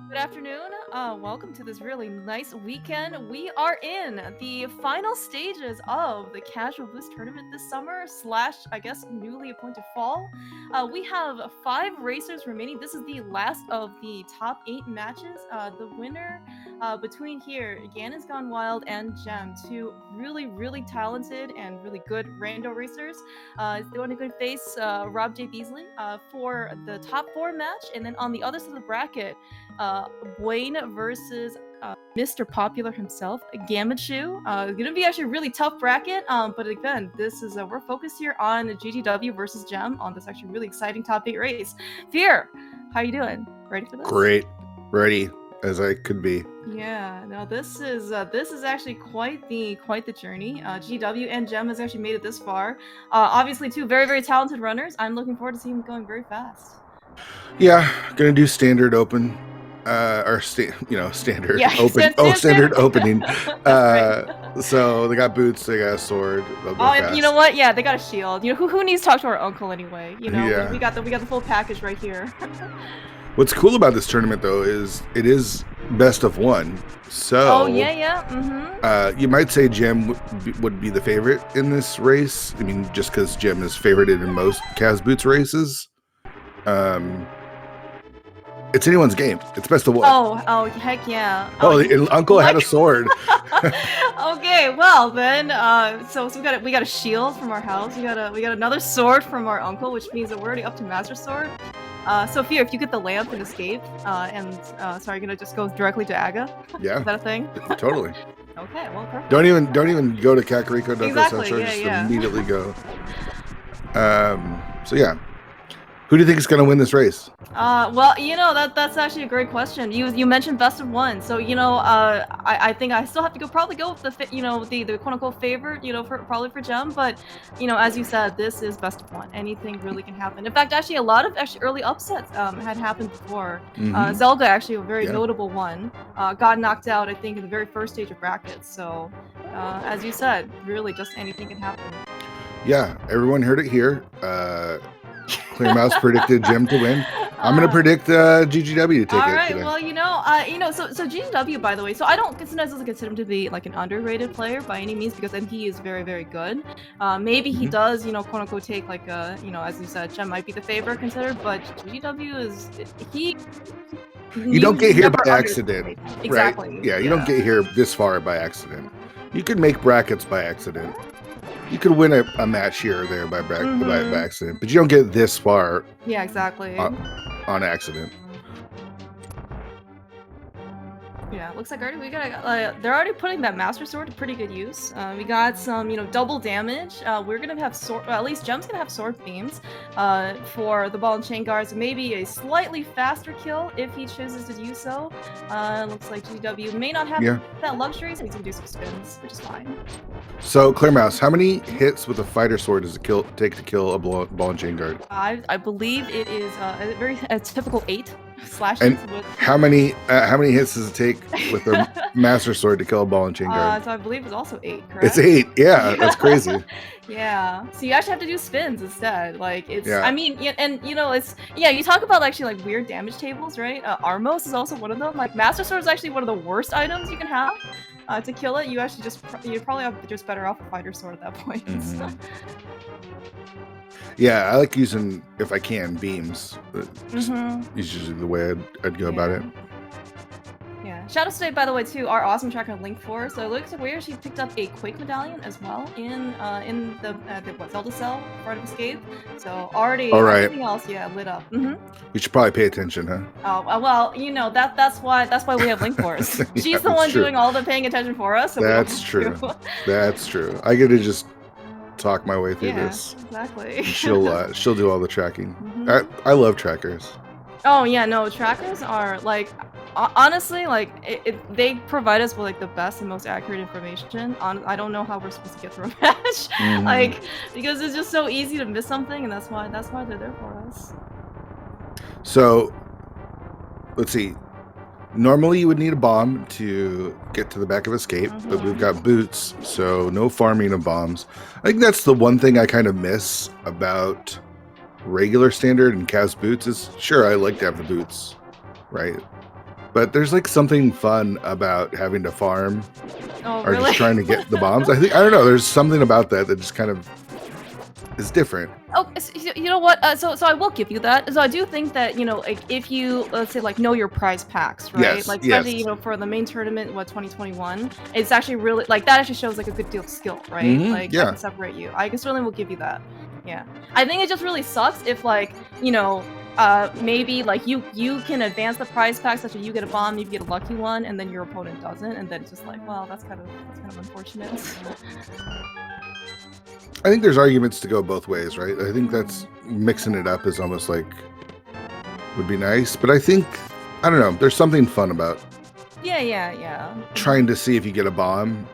Good afternoon. Welcome to this really nice weekend. We are in the final stages of the Casual Boost tournament this summer, slash, I guess, newly appointed fall. We have 5 racers remaining. This is the last of the top 8 matches. The winner between here, GanonsGoneWild and Gem, two really talented and really good rando racers. Is the one who could face Rob J. Beasley for the top 4 match. And then on the other side of the bracket, Wayne versus Mr. Popular himself, Gamachu. Gonna be actually a really tough bracket. But again, this is we're focused here on GGW versus Gem on this actually really exciting top 8 race. Fear, how you doing? Ready for this? Great, ready as I could be. Yeah, no, this is actually quite the journey. GW and Gem has actually made it this far. Obviously, two very talented runners. I'm looking forward to seeing them going very fast. Yeah, gonna do standard open, or standard Yeah, open. Standard opening. Right. So they got boots, they got a sword. They'll go fast. You know what? Yeah, they got a shield. You know who needs to talk to our uncle anyway? You know, Yeah. we got the full package right here. What's cool about this tournament though is it is best of 1. So Oh yeah. you might say Gem would be the favorite in this race. I mean, just because Gem is favorited in most Kaz Boots races. It's anyone's game. It's best of 1. Oh heck yeah. Uncle had a sword. Okay, well then, so we got a shield from our house. We got another sword from our uncle, which means that we're already up to Master Sword. Sophia, if you get the lamp and escape, sorry, gonna just go directly to Aga. Yeah. Is that a thing? Totally. Okay, well, perfect. Don't even go to Kakariko. Exactly, just yeah. immediately go. So yeah. Who do you think is going to win this race? Well, you know, that's actually a great question. You mentioned best of 1, so you know, I think I still have to probably go with the quote unquote favorite, you know, probably for Gem. But you know, as you said, this is best of 1. Anything really can happen. In fact, actually, a lot of early upsets had happened before. Zelda, actually, a very notable one, got knocked out, I think, in the very first stage of brackets. So, as you said, really, just anything can happen. Yeah, everyone heard it here. Clear Mouse predicted Gem to win. I'm gonna predict GGW to take it. All right. Today. Well, so GGW, by the way, so I don't sometimes consider him to be like an underrated player by any means, because then he is very good. Maybe he does, you know, quote unquote take like you know, as you said, Gem might be the favorite considered, but GGW is You don't get here by accident, exactly. Right? Yeah, you don't get here this far by accident. You can make brackets by accident. You could win a match here or there by accident, but you don't get this far. Yeah, exactly. On accident. Yeah, looks like already they're already putting that Master Sword to pretty good use. We got some, you know, double damage. We're gonna have at least Gem's gonna have sword beams for the ball and chain guards. Maybe a slightly faster kill if he chooses to do so. Looks like GW may not have that luxury, so he's gonna do some spins, which is fine. So, Clear Mouse, how many hits with a fighter sword does it take to kill a ball and chain guard? I believe it is a typical 8 slashes. And how many hits does it take with a Master Sword to kill a ball and chain guard? So I believe it's also 8, correct? It's 8. Yeah, that's crazy. Yeah. So you actually have to do spins instead. Like it's. Yeah. I mean, and you know, it's You talk about actually like weird damage tables, right? Armos is also one of them. Like Master Sword is actually one of the worst items you can have. To kill it, you probably have just better off a fighter sword at that point. Yeah, I like using, if I can, beams. It's usually the way I'd go about it. Yeah. Shadow State, by the way, too, our awesome tracker linked for. So it looks like we actually picked up a Quake medallion as well in the Zelda cell part of Escape. So already everything else, lit up. You should probably pay attention, huh? Oh well, you know that's why we have link for us. She's the one doing all the paying attention for us. So that's true. That's true. I get to just talk my way through this. Exactly. She'll do all the tracking. I love trackers. Oh yeah, no, trackers are like honestly like they provide us with like the best and most accurate information. I don't know how we're supposed to get through a match, like because it's just so easy to miss something, and that's why they're there for us. So let's see. Normally you would need a bomb to get to the back of Escape, but we've got boots, so no farming of bombs. I think that's the one thing I kind of miss about regular standard and Kaz boots is, sure, I like to have the boots, right? but there's like something fun about having to farm Oh, or really? just trying to get the bombs. I don't know. There's something about that just kind of is different. Oh, you know what? So I will give you that. So I do think that, like if you, let's say, like know your prize packs, right? Yes, Like yes. especially, for the main tournament, 2021, it's actually really like that actually shows like a good deal of skill, right? Like that Yeah. can separate you. I certainly will give you that. Yeah. I think it just really sucks if like, maybe like you can advance the prize pack such that you get a bomb, you get a lucky one, and then your opponent doesn't, and then it's just like, well, that's kind of unfortunate. I think there's arguments to go both ways, right? I think that's mixing it up is almost like would be nice, but I don't know. There's something fun about Yeah. trying to see if you get a bomb.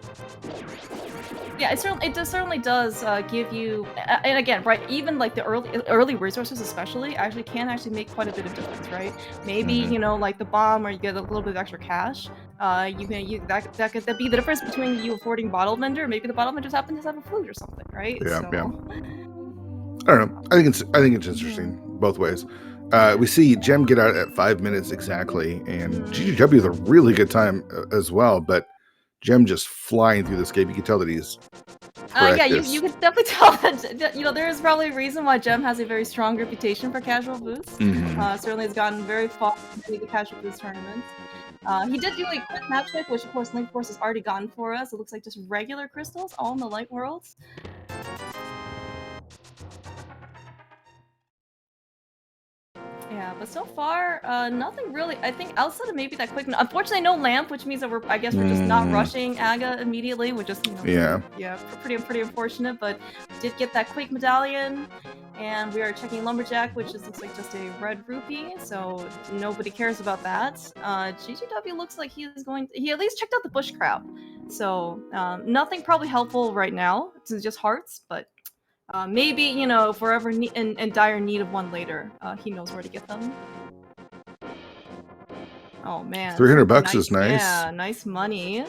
Yeah, it certainly does give you, and again, right, even like the early resources especially actually can actually make quite a bit of difference, right? Maybe like the bomb, or you get a little bit of extra cash. That could be the difference between you affording bottle vendor. Maybe the bottle vendor just happens to have a flute or something, right? Yeah. So. Yeah. I don't know. I think it's interesting both ways. We see Gem get out at 5 minutes exactly, and GGW with a really good time as well. But Gem just flying through this game. You can tell that he's yeah, you can definitely tell that there is probably a reason why Gem has a very strong reputation for casual boosts. Certainly has gotten very far in the casual boost tournaments. He did do a quick map check, which of course Link Force has already gotten for us. It looks like just regular crystals, all in the light worlds. Yeah, but so far, nothing really. I think outside of maybe that quick. Unfortunately, no lamp, which means that we're just not rushing Aga immediately. We're just pretty unfortunate. But we did get that quake medallion, and we are checking lumberjack, which looks like just a red rupee. So nobody cares about that. GGW looks like he at least checked out the bush crab. So nothing probably helpful right now. It's just hearts, but. Maybe, if we're ever in dire need of one later, he knows where to get them. Oh man, $300 is nice. Yeah, nice money.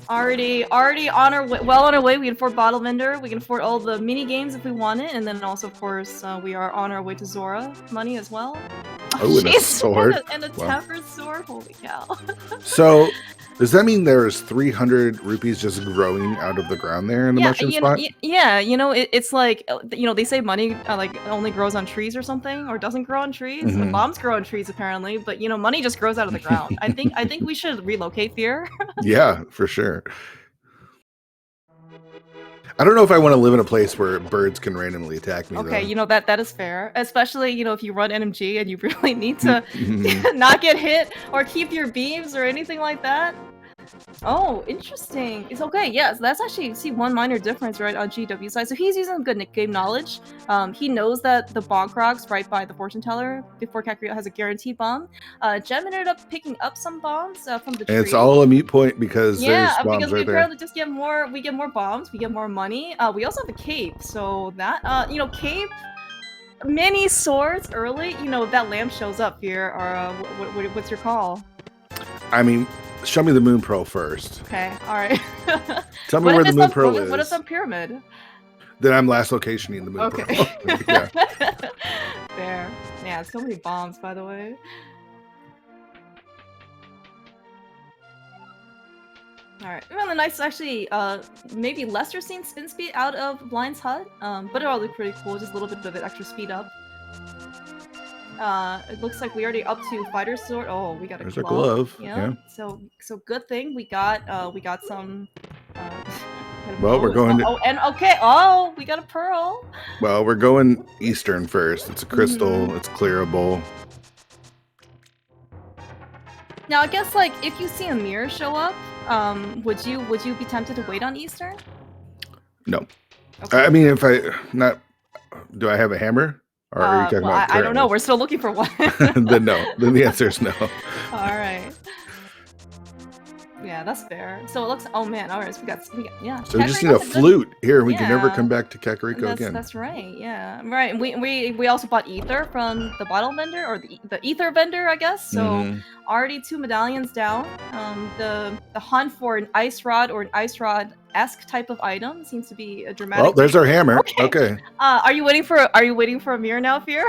Already on our way. Well on our way. We can afford bottle vendor. We can afford all the mini games if we want it, and then also, of course, we are on our way to Zora money as well. Oh, and a sword. And a tempered sword. Holy cow. So, does that mean there's 300 rupees just growing out of the ground there in the mushroom spot? Yeah, it's like, they say money like only grows on trees or something, or doesn't grow on trees. The bombs grow on trees apparently, but money just grows out of the ground. I think we should relocate here. Yeah, for sure. I don't know if I want to live in a place where birds can randomly attack me. Okay, though. That is fair. Especially, if you run NMG and you really need to not get hit or keep your beams or anything like that. Oh, interesting. It's okay. Yes, that's actually one minor difference, right, on GW side. So he's using good game knowledge. He knows that the bonk rocks right by the fortune teller before Kakariko has a guaranteed bomb. Gem ended up picking up some bombs from the tree. And it's all a mute point because there's bombs because right we there. apparently just get more. We get more bombs. We get more money. We also have a cape. So that cape. Mini swords early. That lamp shows up here. Or what's your call? I mean, show me the moon pearl first. Okay, all right. Tell me where the moon pearl is. What is some pyramid? Then I'm last locationing the moon pearl. Yeah. There. Yeah, so many bombs, by the way. All right. Really nice, actually. Maybe lesser seen spin speed out of Blind's HUD, but it all looked pretty cool. Just a little bit of extra speed up. It looks like we already up to fighter sword. Oh, we got a glove. There's a glove. Yeah. So good thing we got some. Well, we're going to. Oh, and okay. Oh, we got a pearl. Well, we're going eastern first. It's a crystal. It's clearable. Now, I guess like if you see a mirror show up, would you be tempted to wait on eastern? No. Okay. I mean, do I have a hammer? Or are you talking about I don't know. We're still looking for one. Then no. Then the answer is no. All right. Yeah, that's fair. So it looks. Oh man, all right. So we got yeah. So we just need a flute here. We can never come back to Kakariko again. That's right. Yeah, right. And we also bought ether from the bottle vendor, or the ether vendor, I guess. So already 2 medallions down. The hunt for an ice rod or an ice rod-esque type of item seems to be a dramatic. Oh, there's our hammer. Okay. Are you waiting for a mirror now, Fear?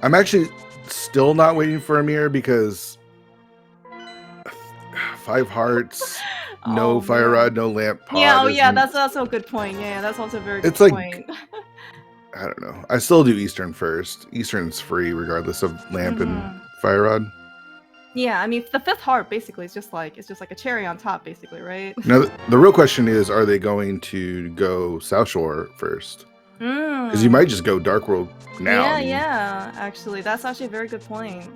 I'm actually still not waiting for a mirror because 5 hearts, no fire rod, no lamp pod. Yeah, yeah, that's also a good point. Yeah, that's also a very good point. I don't know. I still do Eastern first. Eastern's free regardless of lamp and fire rod. Yeah, I mean the 5th heart basically is just like a cherry on top, basically, right? Now the real question is, are they going to go South Shore first? Because you might just go Dark World now. Yeah, actually, that's actually a very good point.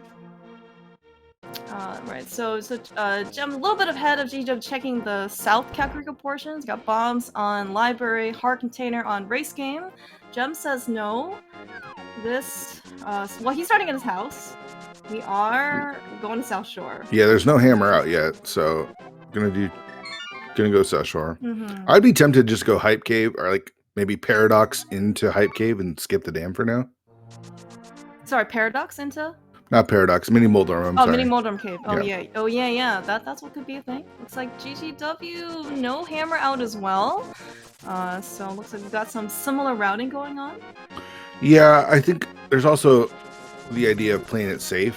Right, so Gem a little bit ahead of G-Jump checking the South Kakariko portions. Got bombs on Library, Heart Container on Race Game. Gem says no. This, well, he's starting at his house. We are going to South Shore. Yeah, there's no hammer out yet, so gonna go South Shore. I'd be tempted to just go Hype Cave, or like maybe Paradox into Hype Cave and skip the dam for now. Sorry, Paradox into? Not Paradox, Mini Moldorm. Mini Moldorm Cave. Oh yeah. Oh yeah. That's what could be a thing. Looks like GGW, no hammer out as well. So looks like we've got some similar routing going on. Yeah, I think there's also the idea of playing it safe.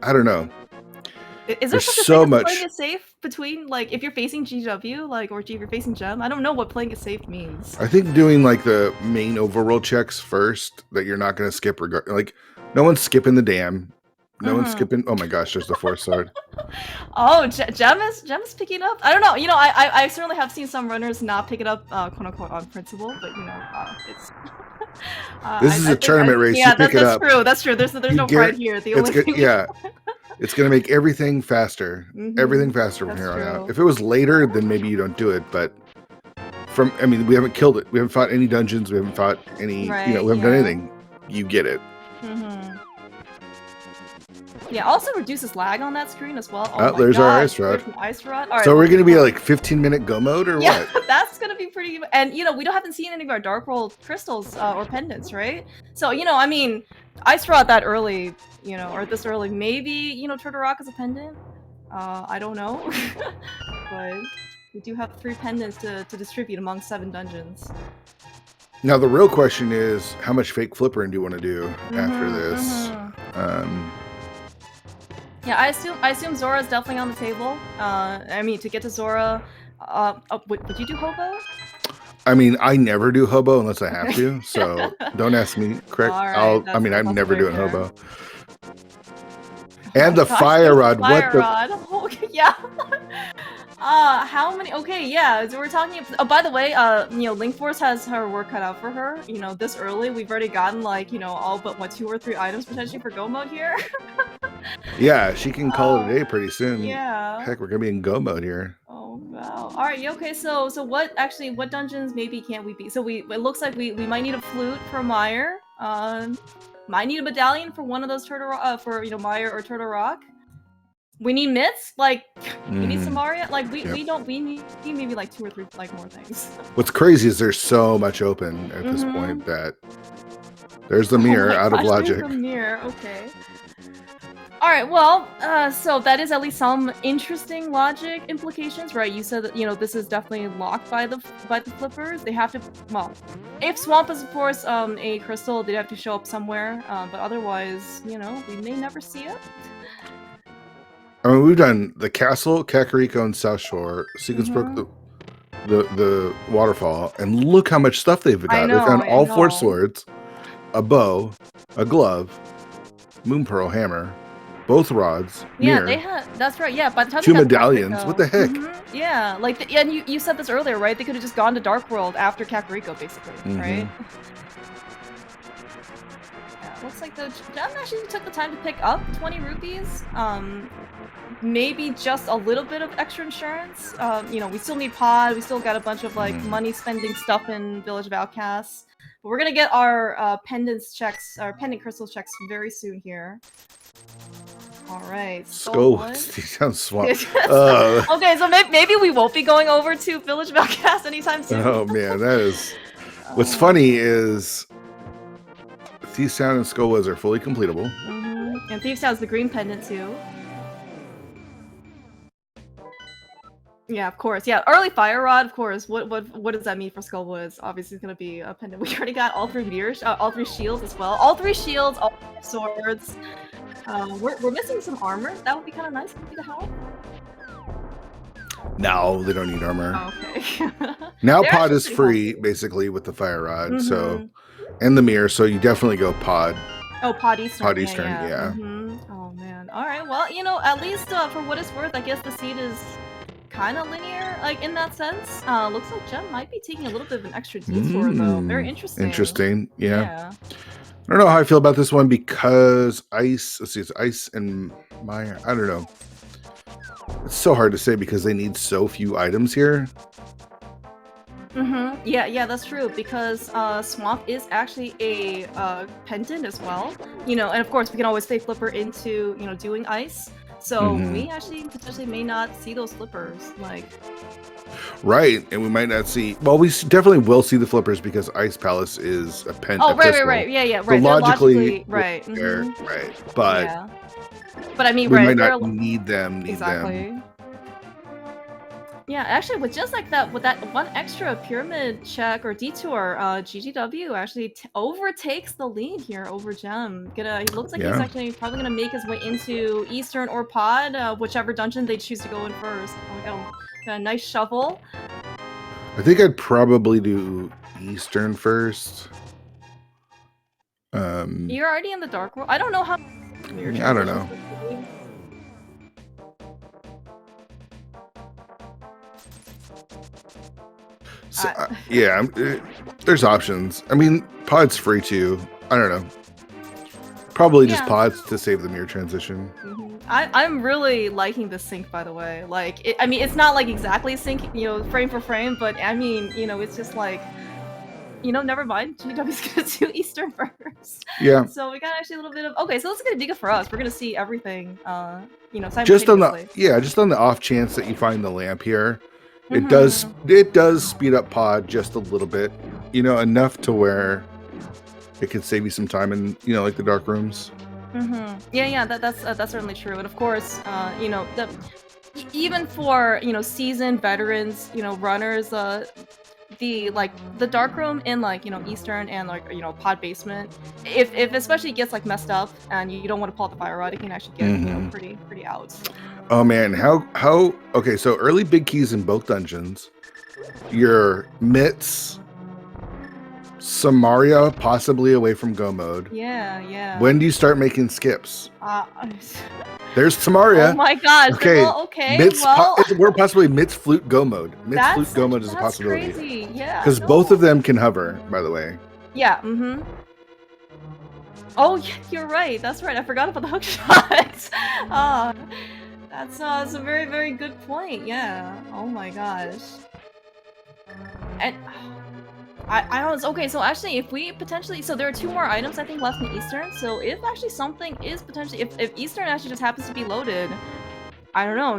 I don't know. Is there so much playing it safe between, like, if you're facing GW, like, or if you're facing Gem? I don't know what playing it safe means. I think doing like the main overworld checks first that you're not going to skip. Like, no one's skipping the dam. No one's skipping. Oh my gosh, there's the 4th sword. Oh, Gem is picking up. I don't know. You know, I certainly have seen some runners not pick it up, quote unquote, on principle. But you know, it's. This is a tournament race. Yeah, that's true. That's true. There's no pride here. The only thing. Yeah, it's gonna make everything faster. Everything faster from here on out. If it was later, then maybe you don't do it. But I mean, we haven't killed it. We haven't fought any dungeons. We haven't fought any. You know, we haven't done anything. You get it. Yeah, also reduces lag on that screen as well. Oh, there's our ice rod. Right, so we're going to be like 15-minute go mode or what? That's going to be pretty... And, you know, we haven't seen any of our Dark World crystals or pendants, right? So, you know, I mean, ice rod that early, you know, or this early, maybe, you know, Turtle Rock is a pendant. I don't know. But we do have 3 pendants to distribute among 7 dungeons. Now, the real question is, how much fake flippering do you want to do after this? Yeah, I assume Zora's definitely on the table. I mean, to get to Zora, would you do Hobo? I mean, I never do Hobo unless I have to, so don't ask me. Correct? Right, I'm never doing Hobo. And the fire rod. What the? Oh, yeah. How many? Okay, yeah. So we're talking. Oh, by the way, you know, Link Force has her work cut out for her. You know, this early, we've already gotten like, you know, all but what 2 or 3 items potentially for Go mode here. Yeah, she can call it a day pretty soon. Yeah. Heck, we're gonna be in Go mode here. Oh wow. All right. Okay. So what dungeons maybe can't we be? So it looks like we might need a flute for Meyer. Might need a medallion for one of those for you know, Meyer or Turtle Rock. We need mitts, like we need Samaria, like we need maybe like 2 or 3 like more things. What's crazy is there's so much open at this point that there's the mirror out of logic. There's the mirror, okay. All right, well, so that is at least some interesting logic implications, right? You said that, you know, this is definitely locked by the flippers. They have to, well, if Swamp is of course a crystal, they'd have to show up somewhere, but otherwise, you know, we may never see it. I mean, we've done the castle, Kakariko, and South Shore, Sequence Brook, the waterfall, and look how much stuff they've got. They've found all 4 swords, a bow, a glove, Moon Pearl hammer, both rods. Yeah, they had. That's right. Yeah, by the time 2 medallions. What the heck? Yeah, like, and you said this earlier, right? They could have just gone to Dark World after Kakariko, basically, right? Looks like the Gem actually took the time to pick up 20 rupees. Maybe just a little bit of extra insurance. You know, we still need pod. We still got a bunch of like money spending stuff in Village of Outcasts. But we're gonna get our pendant crystals checks very soon here. All right. Sounds swamp. Okay, so maybe we won't be going over to Village of Outcasts anytime soon. Oh man, that is. What's funny is Thieves Town and Skullwoods are fully completable. And Thieves Town's the green pendant too. Yeah, of course. Yeah, early fire rod, of course. What does that mean for Skullwoods? Obviously, it's gonna be a pendant. We already got all 3 mirrors, all 3 shields as well. All 3 shields, all 3 swords. We're missing some armor. That would be kind of nice to have. No, they don't need armor. Okay. Now They're pod actually is pretty free, healthy. basically, with the fire rod. So, Mhm. and the mirror. So you definitely go pod. Oh, Pod Eastern. Pod Yeah, Eastern, yeah. yeah. Oh man. All right. Well, at least for what it's worth, I guess the seed is kind of linear, like in that sense. Looks like Gem might be taking a little bit of an extra detour though. Very interesting. Interesting. Yeah. Yeah. I don't know how I feel about this one because ice. Let's see, it's ice and Mire. I don't know. It's so hard to say because they need so few items here. Yeah, that's true because Swamp is actually a pendant as well. And of course we can always fake flipper into doing ice. So we actually potentially may not see those flippers like. Right, and we might not see. Well, we definitely will see the flippers because Ice Palace is a pen. Oh, right. Yeah, So right. logically, right. right. But yeah. But I mean, we right? might not need them. Exactly. Yeah, actually, with just like that, with that one extra pyramid check or detour, GGW actually overtakes the lead here over Gem. He looks like he's actually probably gonna make his way into Eastern or Pod, whichever dungeon they choose to go in first. We got a nice shuffle. I think I'd probably do Eastern first. You're already in the dark world. I don't know how. I don't know. So, yeah, there's options. I mean, Pod's free too. I don't know. Probably just Pods to save the mirror transition. I'm really liking this sync, by the way. Like, I mean, it's not like exactly sync, frame for frame, but I mean, it's just like, never mind. GW's gonna do Eastern first. Yeah. So we got actually a little bit of so this is gonna be good for us. We're gonna see everything, simultaneously. Just on the off chance that you find the lamp here, it does speed up Pod just a little bit, enough to where it could save you some time in like the dark rooms. Yeah, that's certainly true. And of course, even for seasoned veterans, runners, the dark room in Eastern and Pod basement, if especially gets messed up and you don't want to pull out the fire rod, it can actually get pretty out. Oh man, how okay, so early big keys in both dungeons. Your mitts, Samaria possibly away from go mode. Yeah. When do you start making skips? There's Samaria. Oh my gosh. Okay. Mitts, we're possibly mitts flute go mode. Mitts flute go mode is a possibility. Crazy. Yeah. Because both of them can hover, by the way. Yeah. Oh, yeah, you're right. That's right. I forgot about the hook shots. That's a very, very good point. Yeah. Oh my gosh. And I was okay. So actually, if we potentially, so there are 2 more items I think left in Eastern. So if actually something is potentially, if Eastern actually just happens to be loaded, I don't know.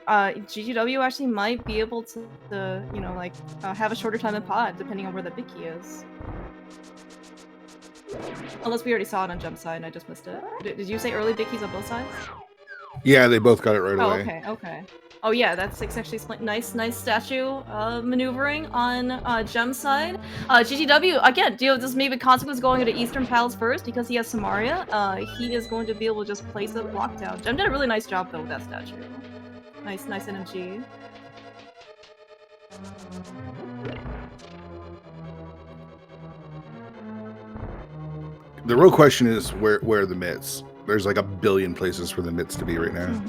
GGW actually might be able to have a shorter time in Pod depending on where the big key is. Unless we already saw it on Gem side and I just missed it. Did you say early big keys on both sides? Yeah, they both got it right away. Okay. Oh yeah, that's actually nice statue maneuvering on Gem's side. GGW, again, does maybe Consequence going into Eastern Palace first because he has Samaria. He is going to be able to just place a block down. Gem did a really nice job though with that statue. Nice NMG. The real question is where are the mitts? There's like a billion places for the mitts to be right now.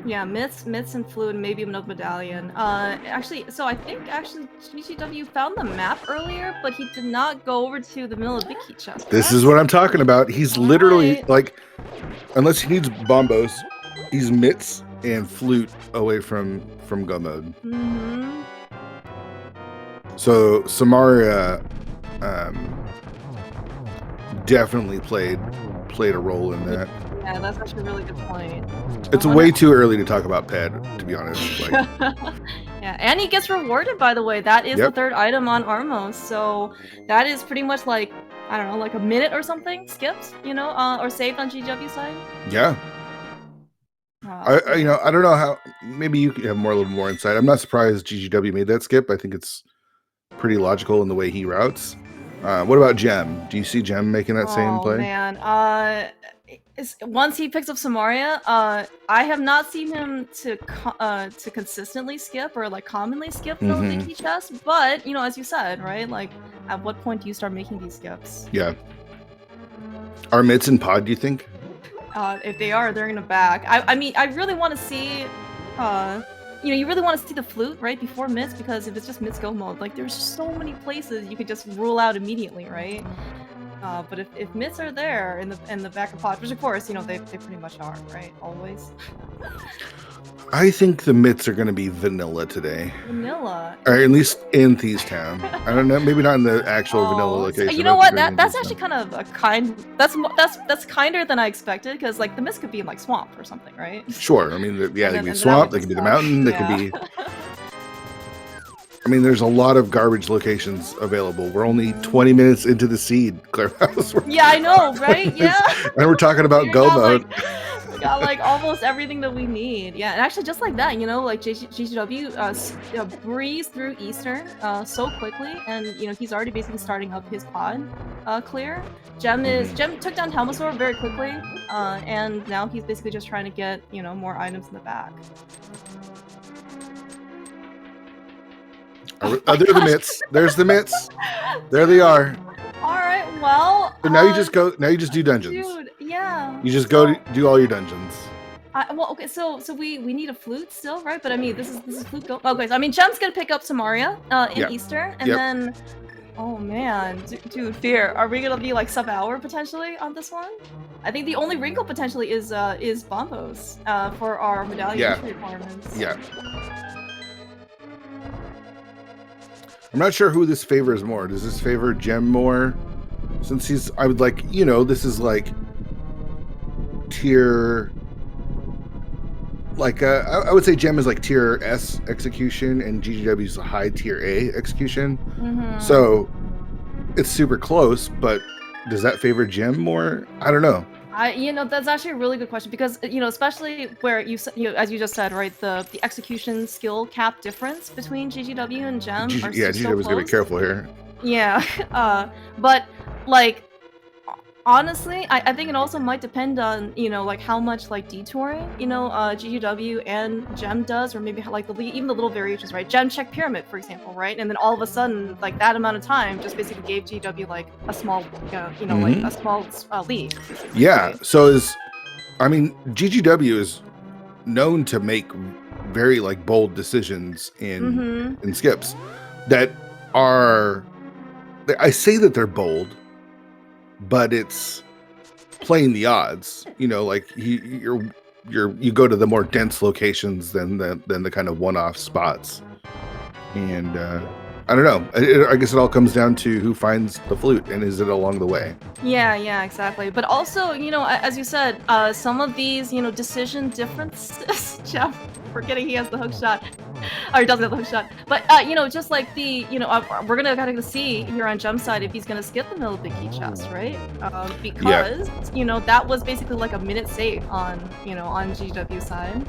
Yeah, mitts and fluid, maybe another medallion. Actually, so I think GGW found the map earlier, but he did not go over to the middle of the big key chest. This is what I'm talking about. He's literally like, unless he needs bombos, he's mitts and flute away from go mode. So Samaria definitely played a role in that. Yeah, that's actually a really good point. It's way too early to talk about Ped, to be honest. Yeah, and he gets rewarded, by the way. That is the 3rd item on Armos, so that is pretty much like, I don't know, like a minute or something skipped, or saved on GW side. Yeah. I don't know how. Maybe you could have a little more insight. I'm not surprised GGW made that skip. I think it's pretty logical in the way he routes. What about Gem? Do you see Gem making that same play? Oh man, once he picks up Samaria, I have not seen him to consistently skip or like commonly skip the big key chest. But you know, as you said, right? Like, at what point do you start making these skips? Yeah. Are mitts in pod, do you think? If they are, they're in the back. I mean, I really want to see, you know, you really want to see the flute right before mitts, because if it's just mitts go mode, like there's so many places you could just rule out immediately, right? But if mitts are there in the back of pod, which of course, you know, they pretty much are, right? Always. I think the mitts are going to be vanilla today. Vanilla. Or at least in Thieves Town. I don't know. Maybe not in the actual vanilla location. You know what? That's actually kind of a kind. That's kinder than I expected, because like the mist could be in like swamp or something, right? Sure. I mean, yeah, they could be swamp. They could be the mountain. They could be. I mean, there's a lot of garbage locations available. We're only 20 minutes into the seed, Clarehouse. Yeah, I know, right? Yeah. And we're talking about go mode. We got like almost everything that we need. Yeah, and actually just like that, you know, like GGW breezed through Eastern so quickly, and you know, he's already basically starting up his pod clear. Gem took down Helmasaur very quickly, and now he's basically just trying to get, you know, more items in the back. There are the mitts. There's the mitts. There they are. All right, well. So now you just go. Now you just do dungeons. Dude, yeah. You just go do all your dungeons. Well, okay, so we need a flute still, right? But I mean, this is flute go. Okay, so I mean, Gem's gonna pick up Samaria in Eastern, and then, oh man, dude, fear. Are we gonna be like sub-hour potentially on this one? I think the only wrinkle potentially is Bombos for our medallion entry requirements. Yeah. I'm not sure who this favors more. Does this favor Gem more? Since he's, I would like, you know, this is like tier, like, I would say Gem is like tier S execution and GGW is a high tier A execution. So it's super close, but does that favor Gem more? I don't know. You know, that's actually a really good question, because you know, especially where you know, as you just said, right, the execution skill cap difference between GGW and Gem are GGW is gonna be careful here. Yeah, but like honestly, I think it also might depend on, you know, like how much like detouring, you know, GGW and Gem does, or maybe like even the little variations, right? Gem check pyramid, for example, right? And then all of a sudden, like that amount of time just basically gave GGW like a small, you know, like a small lead. Yeah. So I mean, GGW is known to make very like bold decisions in skips that are. I say that they're bold, but it's playing the odds. You know, like you go to the more dense locations than the kind of one-off spots. And I don't know. I guess it all comes down to who finds the flute and is it along the way. Yeah, exactly. But also, you know, as you said, some of these, you know, decision differences. Jeff, forgetting he has the hook shot. Or he doesn't have the hook shot. But, you know, just like the, you know, we're going to kind of see here on Gem's side if he's going to skip the middle big key chest, right? Because, you know, that was basically like a minute save on, you know, on GW's side.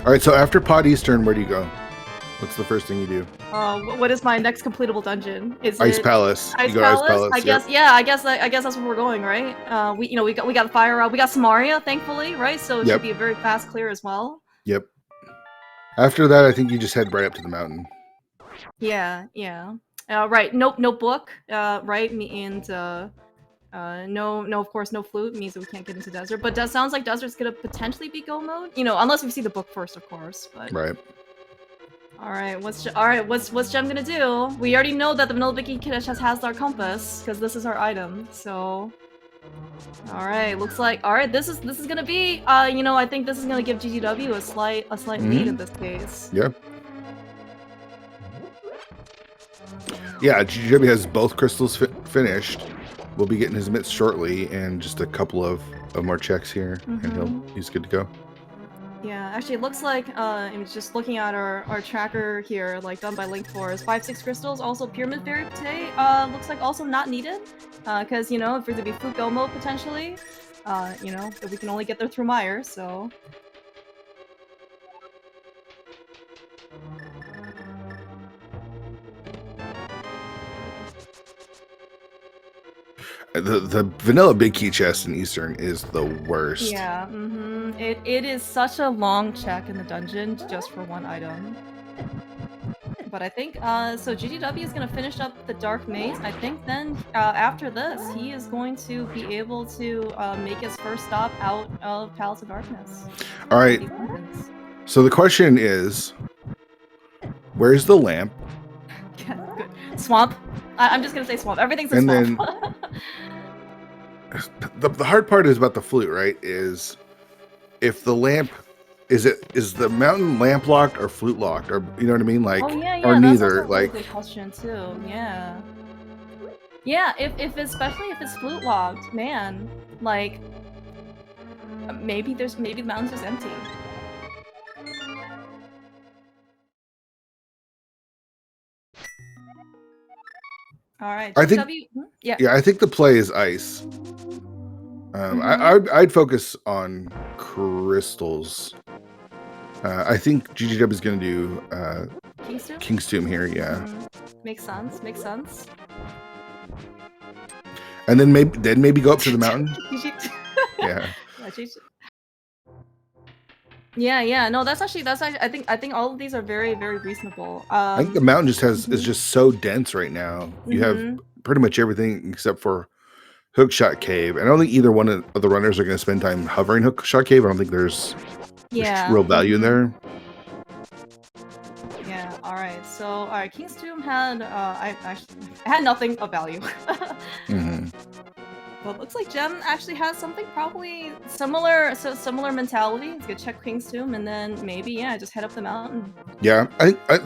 All right, so after Pod Eastern, where do you go? What's the first thing you do? What is my next completable dungeon? Is Ice Palace. Ice Palace? I guess. Yeah, I guess that's where we're going, right? We got fire. We got Samaria, thankfully, right? So it should be a very fast clear as well. Yep. After that, I think you just head right up to the mountain. Yeah. Right. No book. Right. And no, of course, no flute means that we can't get into desert. But that sounds like desert's gonna potentially be go mode. You know, unless we see the book first, of course. But right. All right, what's Gem gonna do? We already know that the vanilla big key chest has our compass because this is our item. So, all right, looks like this is gonna be you know, I think this is gonna give GGW a slight lead in this case. Yeah. Yeah, GGW has both crystals finished. We'll be getting his mitts shortly, and just a couple of more checks here, and he's good to go. Yeah, actually, it looks like, I'm just looking at our tracker here, like done by Link4, 5-6 crystals, also Pyramid Verite, looks like also not needed, because, you know, if we're to be Flute Go mode potentially, you know, we can only get there through Mire, so. The vanilla big key chest in Eastern is the worst. Yeah, it is such a long check in the dungeon just for one item. But I think, so GGW is going to finish up the Dark Maze. I think then, after this, he is going to be able to make his first stop out of Palace of Darkness. All right. So the question is, where's the lamp? Yeah, good. Swamp. I'm just going to say swamp. Everything's a and swamp. Then, the hard part is about the flute, right? Is if the lamp... Is the mountain lamp locked or flute locked, or you know what I mean, like, oh, yeah, or neither? That's a really like, good question too. Yeah, if especially if it's flute locked, man, like maybe the mountain's just empty. All right, I think, yeah, I think the play is ice. I'd focus on crystals. I think GGW is going to do King's Tomb here, yeah. Makes sense. And then maybe go up to the mountain. Yeah. No, that's actually I think all of these are very, very reasonable. I think the mountain just is just so dense right now. You have pretty much everything except for Hookshot Cave. And I don't think either one of the runners are going to spend time hovering Hookshot Cave. I don't think there's real value in there. Yeah, alright. So, alright, King's Tomb had, I had nothing of value. But looks like Gem actually has something probably similar mentality. He's gonna check King's Tomb and then maybe, yeah, just head up the mountain. Yeah,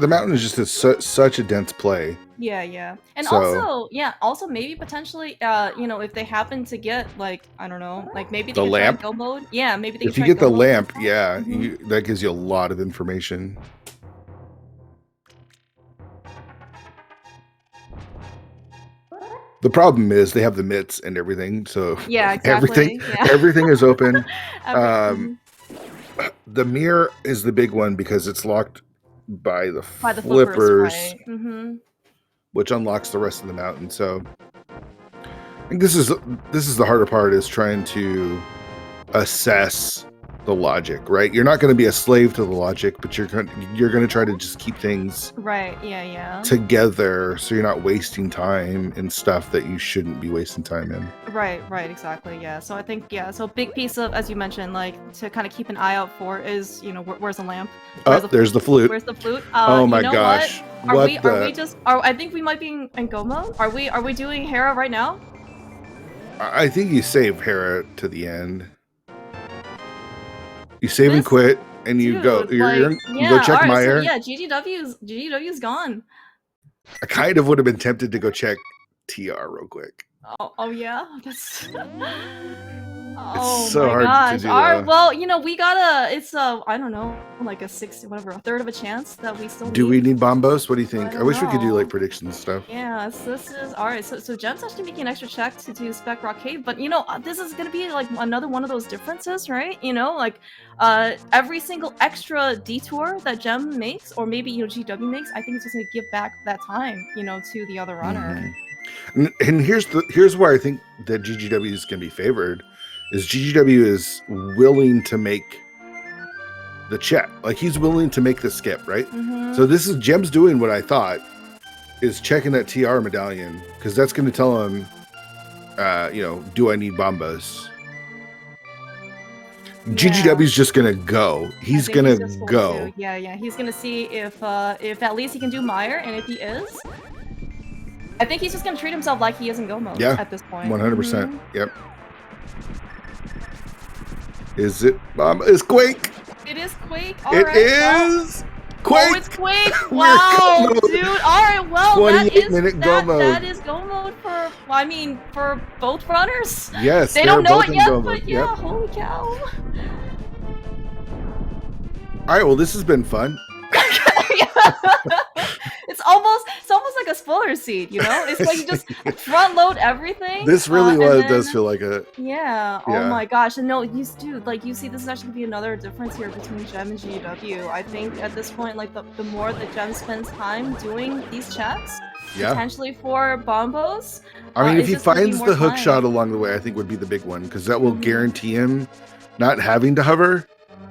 the mountain is just such a dense play. Yeah. And also maybe potentially, you know, if they happen to get, like, I don't know, like maybe they the can lamp? try go mode. Yeah, maybe they if you get the lamp, yeah, that gives you a lot of information. The problem is they have the mitts and everything, so yeah, exactly. everything is open. The mirror is the big one because it's locked by the flippers, right. Which unlocks the rest of the mountain. So I think this is the harder part, is trying to assess the logic, right? You're not going to be a slave to the logic, but you're going to try to just keep things together, so you're not wasting time in stuff that you shouldn't be wasting time in. Right, exactly. Yeah. So I think so a big piece of, as you mentioned, like to kind of keep an eye out for is, you know, where's the lamp? There's the flute. Where's the flute? Oh my gosh! I think we might be in go mode. Are we doing Hera right now? I think you save Hera to the end. You save and quit, and you go. You go check Meyer. So GGW's gone. I kind of would have been tempted to go check TR real quick. Oh yeah, that's. It's so hard to do. All right, well, you know, we got it's I don't know, like a 60, whatever, a third of a chance that we still. Do we need Bombos? What do you think? I wish we could do like predictions stuff. Yeah, so this is all right. So Gem's actually making an extra check to do Spec Rock Cave, but you know, this is gonna be like another one of those differences, right? You know, like every single extra detour that Gem makes, or maybe, you know, GW makes, I think it's just gonna give back that time, you know, to the other runner. And here's where I think that GGW is gonna be favored. Is GGW is willing to make the check. Like, he's willing to make the skip, right? So this is Gem's doing what I thought is checking that TR medallion, because that's going to tell him, you know, do I need Bombos? GGW's just going to go. He's going to go. Yeah. He's going to see if at least he can do Meyer, and if he is, I think he's just going to treat himself like he is in go mode at this point. 100%. Yep. Is it is Quake? It is Quake. It is Quake. Oh, it's Quake. Wow, dude. All right, well, that is go mode for. Well, I mean, for both runners. Yes, they don't know it yet, but yeah, holy cow. All right, well, this has been fun. It's almost like a spoiler seed, you know? It's like you just front load everything. This really does feel like a oh my gosh. And no, you see this is actually gonna be another difference here between Gem and GW. I think at this point, like the more that Gem spends time doing these checks, potentially for Bombos. I mean, if it's he just gonna be finds more the hook time. shot along the way, I think would be the big one, because that will guarantee him not having to hover.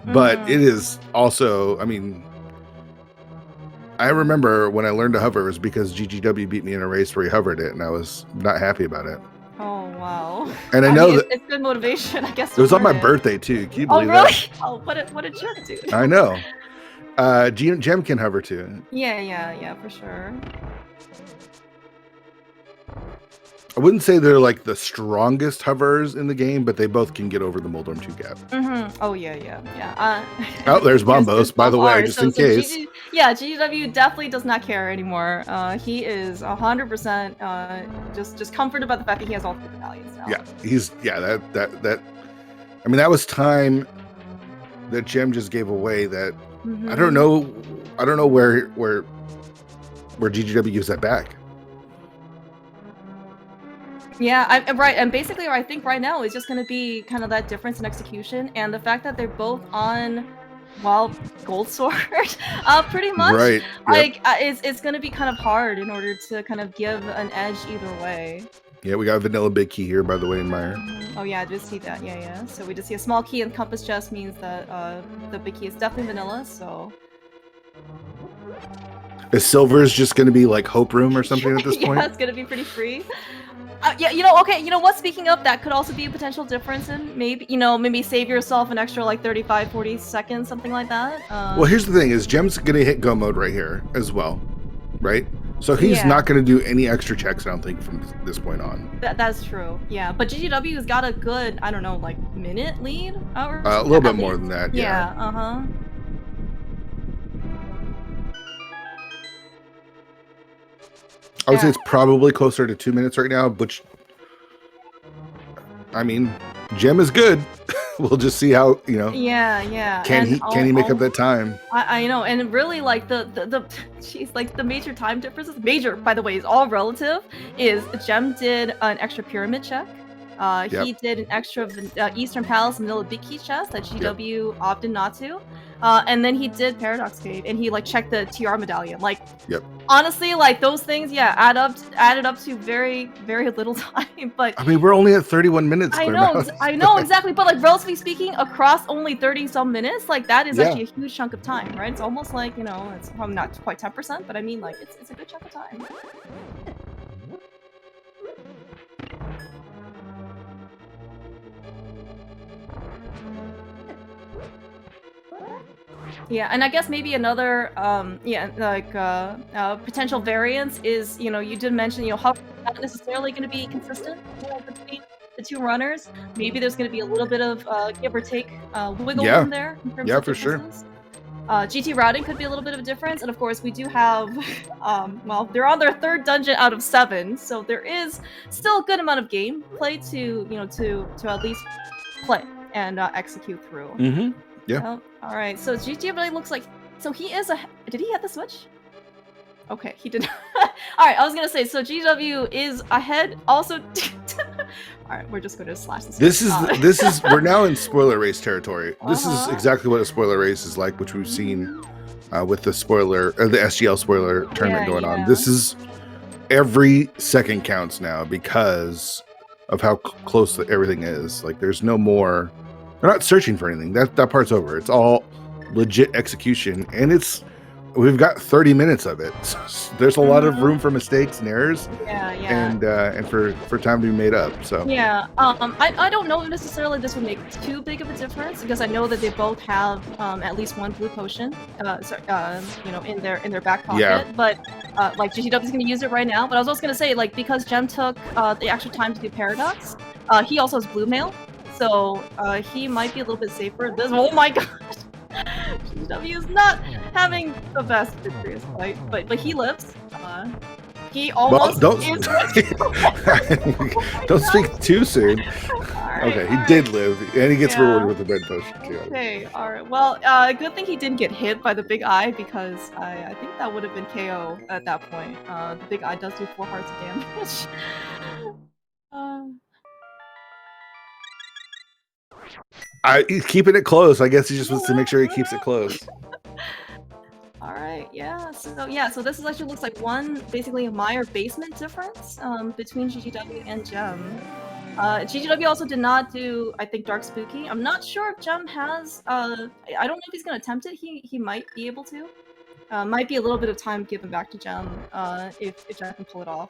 But it is also, I mean, I remember when I learned to hover, it was because GGW beat me in a race where he hovered it, and I was not happy about it. Oh, wow. And I know mean, that it's good motivation, I guess. it was on my birthday too. Can you believe really? that? Oh, what a jerk, dude. I know. Gem can hover too. Yeah, for sure. I wouldn't say they're like the strongest hovers in the game, but they both can get over the Moldorm 2 gap. Oh, yeah. Oh, there's Bombos, by the way, just in case. GGW definitely does not care anymore. He is 100% just comforted by the fact that he has all 3 medallions now. That I mean, that was time that Gem just gave away that I don't know where GGW gives that back. Yeah, I'm right, and basically I think right now is just going to be kind of that difference in execution, and the fact that they're both on, well, Gold Sword, pretty much. Right. Like, it's going to be kind of hard in order to kind of give an edge either way. Yeah, we got Vanilla Big Key here, by the way, in Meyer. Oh yeah, I just see that. Yeah. So we just see a small key, and Compass just means that the big key is definitely vanilla. So. Is Silver's just going to be like Hope Room or something at this point? Yeah, it's going to be pretty free. Okay, you know what? Speaking of, that could also be a potential difference in maybe save yourself an extra like 35, 40 seconds, something like that. Well, here's the thing: is Gem's going to hit go mode right here as well, right? So he's not going to do any extra checks, I don't think, from this point on. That's true. Yeah, but GGW's got a good, I don't know, like minute lead, or a little bit more than that. Yeah. I would say it's probably closer to 2 minutes right now, which, I mean, Gem is good. We'll just see how, Yeah. Can he make up that time? I know, and really, like the major time differences. Major, by the way, is all relative. Is Gem did an extra pyramid check. He did an extra Eastern Palace Vanilla Big Key chest that GW opted not to. And then he did Paradox Cave, and he like checked the TR medallion. Like, honestly, like those things, added up to very, very little time. But I mean, we're only at 31 minutes. I know exactly. But like, relatively speaking, across only 30-some minutes, like that is actually a huge chunk of time, right? It's almost like, it's probably not quite 10%, but I mean, like, it's a good chunk of time. Yeah, and I guess maybe another, potential variance is, you did mention, hover is not necessarily going to be consistent between the 2 runners. Maybe there's going to be a little bit of give or take wiggle room there in terms of differences. GT routing could be a little bit of a difference, and of course we do have, they're on their 3rd dungeon out of 7, so there is still a good amount of gameplay to at least play and execute through. Yeah. All right. So GT really looks like. So he is Did he hit the switch? Okay, he did. All right. I was gonna say. So GW is ahead. Also. All right. We're just gonna slash this. This is. We're now in spoiler race territory. This is exactly what a spoiler race is like, which we've seen with the the SGL spoiler tournament going on. This is every second counts now because of how close everything is. Like, there's no more. They're not searching for anything. That part's over. It's all legit execution, and we've got 30 minutes of it. So there's a lot of room for mistakes and errors. And for time to be made up. So I don't know if necessarily this would make too big of a difference, because I know that they both have at least 1 blue potion, in their back pocket. Yeah. But like GTW is going to use it right now. But I was also going to say, like, because Gem took the extra time to do Paradox, he also has blue mail. So he might be a little bit safer. Oh my gosh! GW is not having the best victorious fight, but he lives. He almost don't speak too soon. Okay, he did live, and he gets rewarded with the red potion too. Okay, all right. Well, good thing he didn't get hit by the big eye, because I think that would have been KO at that point. The big eye does do 4 hearts of damage. He's keeping it close. I guess he just wants to make sure he keeps it close. All right. Yeah, so this is actually looks like basically a Meyer basement difference between GGW and Gem. GGW also did not do, I think, Dark Spooky. I'm not sure if Gem has, I don't know if he's gonna attempt it. He might be able to. Might be a little bit of time given back to Gem, if Gem can pull it off.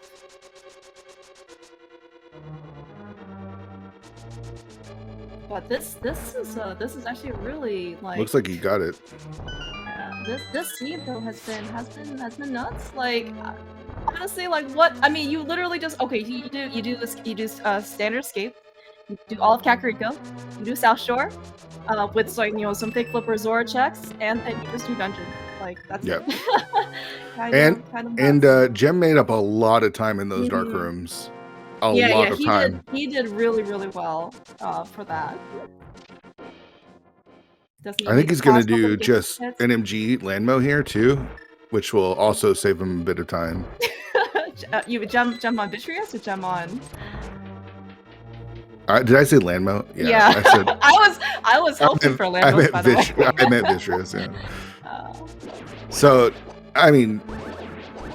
But this is actually really like. Looks like he got it. This seed though has been nuts. Like honestly, like what? I mean, you literally just you do standard escape, you do all of Kakariko, you do South Shore, with like some fake flipper Zora checks, and you just do dungeons. Like that's yep. kind of Gem made up a lot of time in those dark rooms. A lot of time. He did really well for that. I think he's going to do just NMG Landmo here too, which will also save him a bit of time. You would jump on Vitreous or jump on? Did I say Landmo? Yeah. I said. I was hoping for Landmo. I meant Vitreous. Yeah. So, I mean,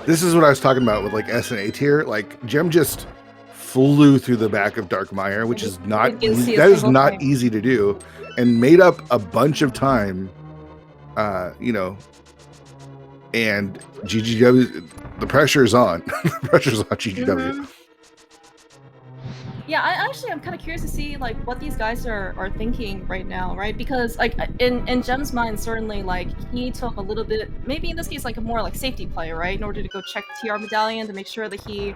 this is what I was talking about with like S and A tier. Like Gem just flew through the back of Dark Mire, which is not easy. That is not easy to do, and made up a bunch of time. And GGW, the pressure is on. The pressure's on GGW. Yeah, I'm kind of curious to see like what these guys are thinking right now, right? Because like in Gem's mind, certainly like he took a little bit, maybe in this case like a more like safety play, right? In order to go check the TR medallion to make sure that he,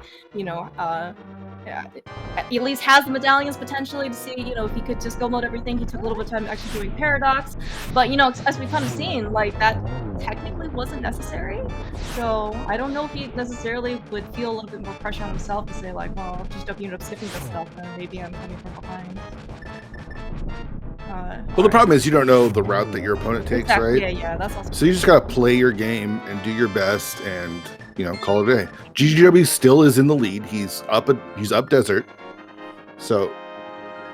at least has the medallions potentially to see, if he could just go mode everything. He took a little bit of time actually doing Paradox, but as we've kind of seen, like that technically wasn't necessary. So I don't know if he necessarily would feel a little bit more pressure on himself to say like, well, just don't end up skipping this stuff, then maybe I'm coming from behind. Well, the problem is you don't know the route that your opponent takes, exactly, right? Yeah, that's also. So you just gotta play your game and do your best, and call it a day. GGW still is in the lead. He's up desert, so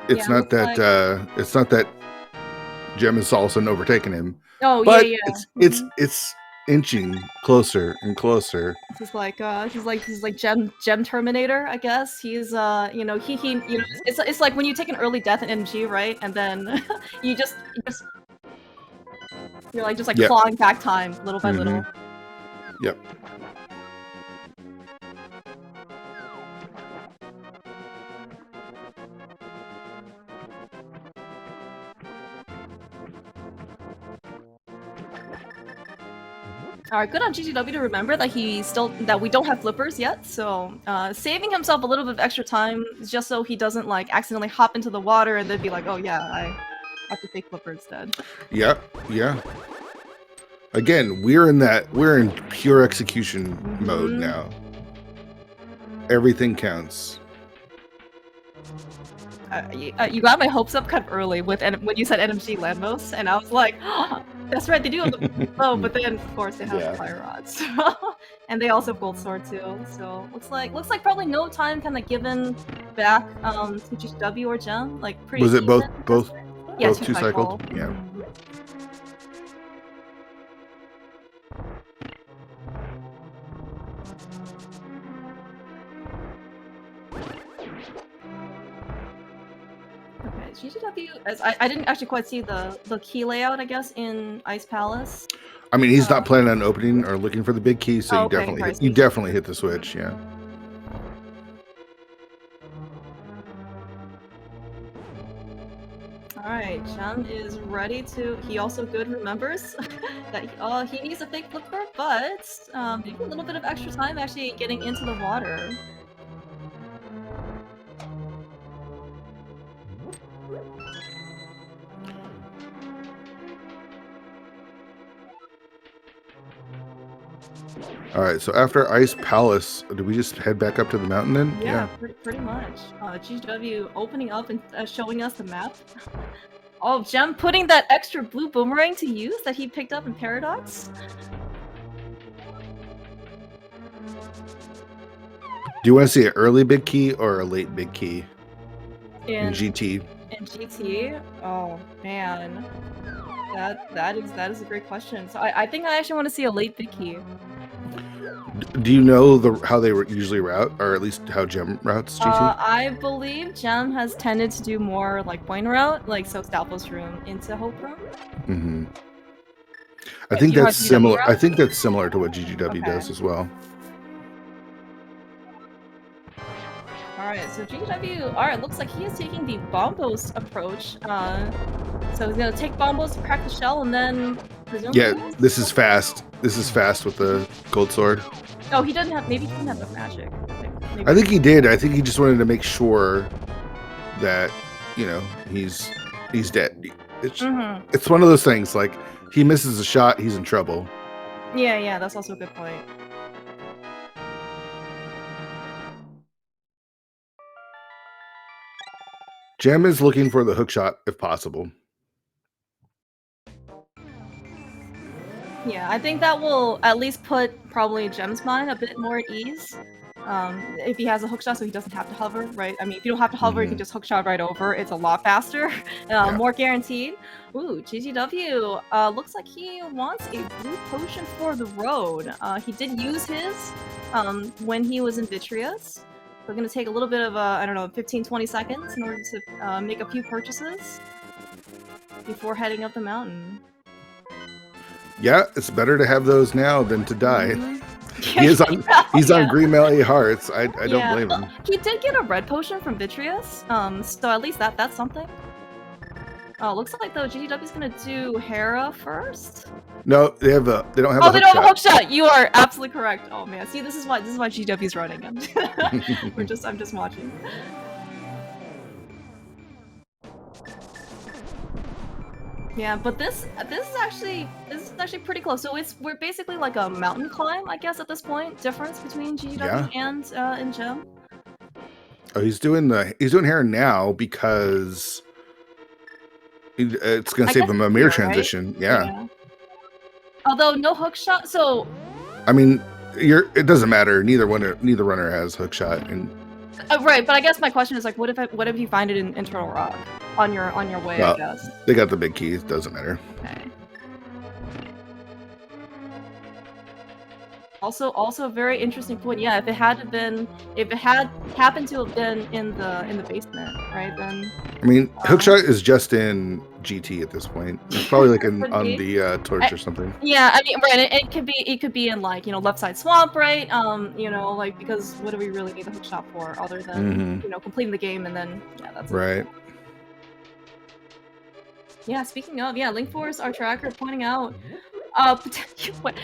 it's not that Gem is all of a sudden overtaking him. Oh but yeah. It's inching closer and closer. He's like Gem Terminator, I guess. He's it's like when you take an early death in MG, right? And then you're like clawing back time little by little. Yep. Alright, good on GGW to remember that that we don't have flippers yet, so saving himself a little bit of extra time just so he doesn't like accidentally hop into the water and then be like, oh yeah, I have to fake flipper instead. Yeah. Again, we're in pure execution mode now. Everything counts. You got my hopes up kind of early when you said NMG Landmos, and I was like, oh, that's right, they do have the bow, but then of course they have the fire rods, and they also have gold sword too. So looks like probably no time kind of given back to GGW or Gem. Like pretty. Was it both Yeah, two cycled? Yeah. Okay, GGW, I didn't actually quite see the key layout, I guess, in Ice Palace. I mean, he's not planning on opening or looking for the big key, so you definitely hit the switch, yeah. Alright, Gem is ready to. He also remembers that he needs a fake flipper, but maybe a little bit of extra time actually getting into the water. All right, so after Ice Palace, do we just head back up to the mountain then? Yeah. Pretty much. GW opening up and showing us the map. Oh, Gem putting that extra blue boomerang to use that he picked up in Paradox. Do you want to see an early big key or a late big key in GT? In GT? Oh, man. That is a great question. So I think I actually want to see a late big key. Do you know how they usually route, or at least how Gem routes GT? I believe Gem has tended to do more like point route, like so Stalfos room into Hope room. Mm-hmm. I Do think you know how that's GW similar. I routes? think that's similar to what GGW Okay. does as well. Alright, so GW, alright, looks like he is taking the Bombos approach. So he's gonna take Bombos to crack the shell and then presumably... Yeah, this is fast. This is fast with the gold sword. Oh, he doesn't have, maybe he didn't have the magic. I think he did. I think he just wanted to make sure that, you know, he's dead. It's one of those things, like, he misses a shot, he's in trouble. Yeah, that's also a good point. Gem is looking for the hook shot if possible. Yeah, I think that will at least put probably Gem's mind a bit more at ease. If he has a hookshot, so he doesn't have to hover, right? I mean, if you don't have to hover, you can just hookshot right over. It's a lot faster, more guaranteed. Ooh, GGW, looks like he wants a blue potion for the road. He did use his when he was in Vitreous. We're gonna take a little bit of, I don't know, 15-20 seconds in order to make a few purchases before heading up the mountain. Yeah, it's better to have those now than to die. He's on green melee hearts. I don't blame him. He did get a red potion from Vitreous, so at least that's something. Oh, looks like though GGW's gonna do Hera first. No, they don't have. They don't have a hook shot. You are absolutely correct. Oh man, see, this is why GGW's running. I'm just watching. Yeah, but this is actually pretty close. So we're basically like a mountain climb, I guess, at this point. Difference between GW and Gem. Oh, he's doing Hera now because it's gonna save him a mirror transition. Right? Yeah. Although no hook shot, so. I mean, it doesn't matter. Neither runner has hook shot, and. Right, but I guess my question is like, what if you find it in Turtle Rock on your way? Well, I guess they got the big keys. Doesn't matter. Okay. Also a very interesting point. Yeah, if it had happened to have been in the basement, right? Then. I mean, hookshot is just in GT at this point. It's probably like on the torch or something. Yeah, I mean, right. It could be in like, you know, left side swamp, right? You know, like, because what do we really need the hookshot for other than you know, completing the game and then that's right. It. Yeah, speaking of, Link Force, our tracker pointing out.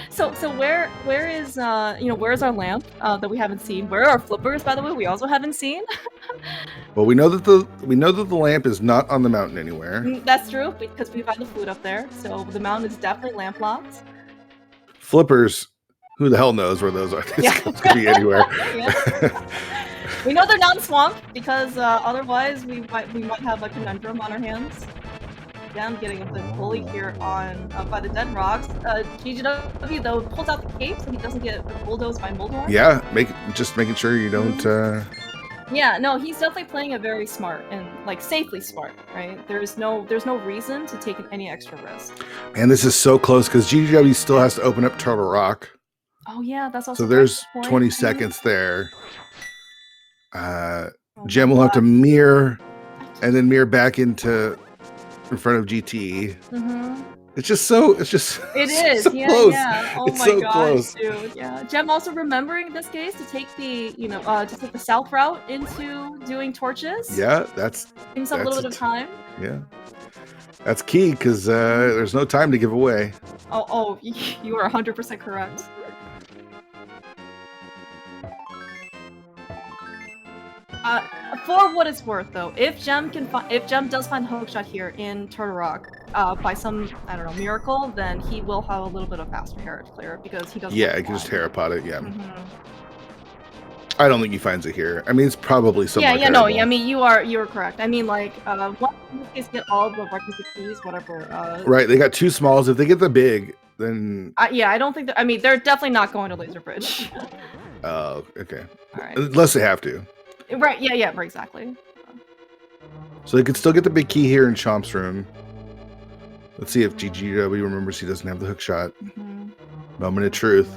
So where is you know, where's our lamp that we haven't seen? Where are our flippers, by the way? We also haven't seen. Well, we know that the lamp is not on the mountain anywhere. That's true, because we find the food up there. So the mountain is definitely lamp locked. Flippers, who the hell knows where those are? This could be anywhere. We know they're not in swamp because otherwise we might have a conundrum on our hands. Them getting a bit bullied here on by the dead rocks. GGW though pulls out the cape so he doesn't get bulldozed by Moldorm. Yeah, just making sure you don't. Yeah, no, he's definitely playing it very smart and like safely smart, right? There's no reason to take any extra risk. Man, this is so close because GGW still has to open up Turtle Rock. Oh yeah, that's also. So there's 20 seconds there. Gem will have to mirror, and then mirror back in front of GT. It is so close. Yeah. Oh my gosh, dude. Yeah. Gem also remembering this case to take the the south route into doing torches. Yeah, that's a little bit of time. Yeah. That's key because there's no time to give away. Oh, you are 100% correct. For what it's worth, though, if Gem does find hookshot here in Turtle Rock, by some, I don't know, miracle, then he will have a little bit of faster Hera to clear because he doesn't. Yeah, he can just Hera pot it. Yeah. I don't think he finds it here. I mean, it's probably somewhere. Yeah, no. I mean, you're correct. I mean, like, once in this case get all of the requisite keys, whatever. Right, they got two smalls. If they get the big, then. Yeah, I don't think that. I mean, they're definitely not going to Laser Bridge. Oh, okay. All right. Unless they have to. Right, yeah, right, exactly. So they could still get the big key here in Chomp's room. Let's see if GGW remembers he doesn't have the hook shot. Mhm. Moment of truth.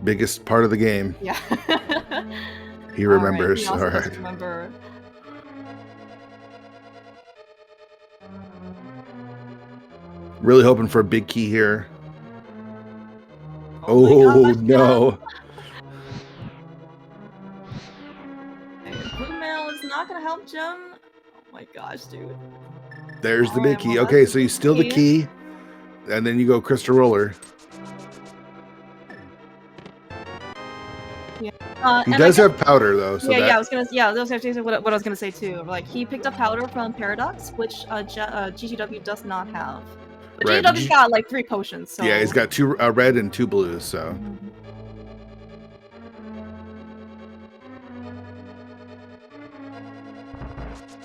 Biggest part of the game. Yeah. He remembers. He also All does right. remember. Really hoping for a big key here. Oh my gosh, no. Okay, blue mail is not gonna help Gem. Oh my gosh, dude. There's the big Alright, key. well, Okay, that's so you steal the key, and then you go crystal roller. Yeah. He does have powder though, so yeah, I was gonna say what I was gonna say too. Like he picked up powder from Paradox, which GGW does not have. But right, GGW's got like 3 potions, so yeah, he's got 2 red and 2 blues. So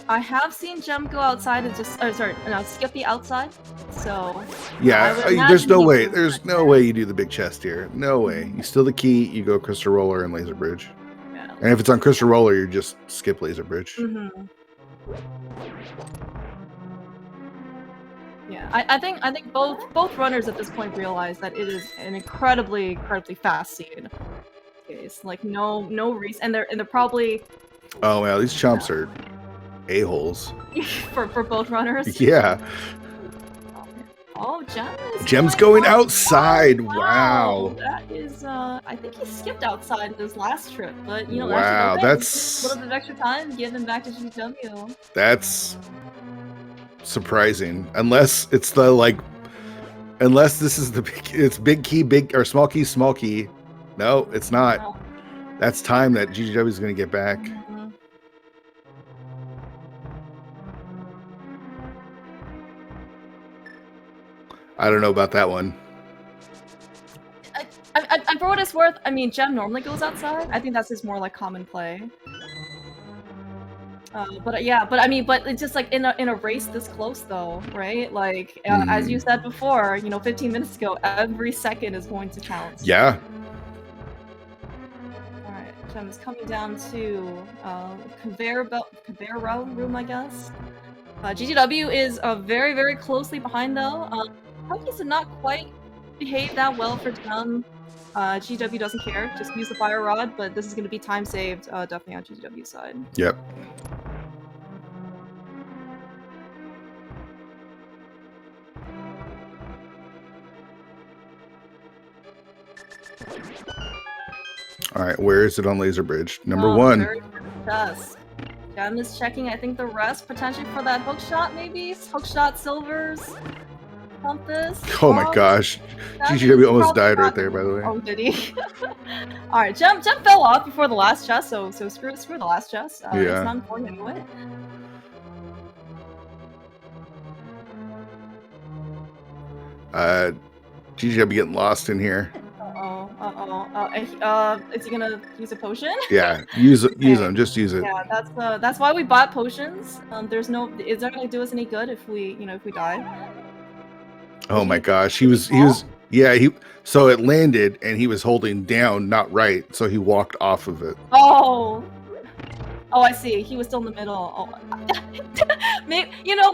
I have seen Gem go outside and just skip the outside. So yeah, there's no way. There's no way you do the big chest here. No way. You steal the key, you go crystal roller and laser bridge. Yeah. And if it's on crystal roller, you just skip laser bridge. Yeah, I think both runners at this point realize that it is an incredibly fast seed. It's like no reason, and they're probably. Oh wow, these chumps are a-holes. for both runners. Yeah. Oh, Gem's going outside. Wow. That is I think he skipped outside his last trip, but you know, wow, actually, that's a little bit of extra time given back to GW. That's surprising. Unless it's the unless this is it's big key, big or small key, small key. No, it's not. No. That's time that GGW is going to get back. I don't know about that one. I for what it's worth, I mean, Gem normally goes outside. I think that's his more like common play. But it's just like in a race this close though, right? Like as you said before, you know, 15 minutes ago, every second is going to count. Yeah. All right, Gem is coming down to conveyor room, I guess. GGW is very closely behind though. Pokis did not quite behave that well for Gem. GW doesn't care, just use the fire rod, but this is going to be time saved, definitely on GW side. Yep. All right, where is it on laser bridge? Number 1. Very first. Gem is checking, I think, the rest potentially for that hook shot, maybe? Hook shot silvers. Compass. Oh my gosh. GGW almost died right there, by the way. Oh, did he? Alright, Gem fell off before the last chest, so screw the last chest. Yeah. It's not important anyway. GGW getting lost in here. Is he gonna use a potion? Yeah, use them. Just use it. Yeah, that's why we bought potions. Is that gonna do us any good if we die? Oh my gosh, so it landed and he was holding down, not right, so he walked off of it. Oh, I see. He was still in the middle. Oh.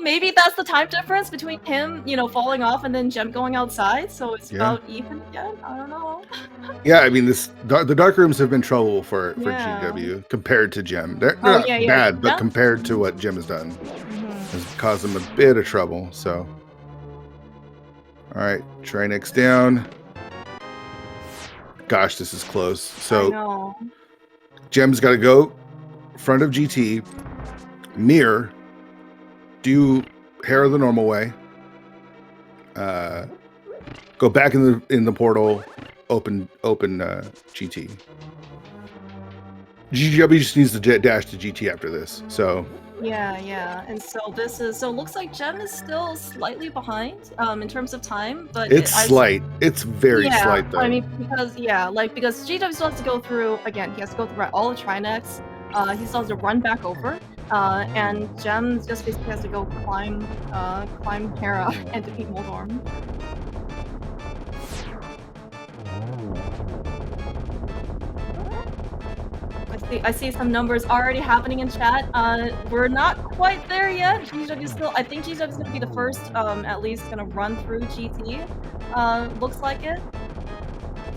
maybe that's the time difference between him, falling off and then Gem going outside. So it's about even again. I don't know. Yeah, I mean, the dark rooms have been trouble for GW compared to Gem. They're not bad, but compared to what Gem has done, has caused them a bit of trouble. So, all right, Trinex down. Gosh, this is close. So, Gem's got to go front of GT, mirror, do hair the normal way, go back in the portal, open GT. GW just needs to dash to GT after this. So yeah, and so it looks like Gem is still slightly behind in terms of time, but it's slight. It's very slight though. I mean, because GW still has to go through again. He has to go through all the Trinex. He still has to run back over, and Gem just basically has to go climb Hera and defeat Moldorm. I see some numbers already happening in chat. We're not quite there yet. GW still. I think GW is gonna be the first, at least, gonna run through GT. Looks like it.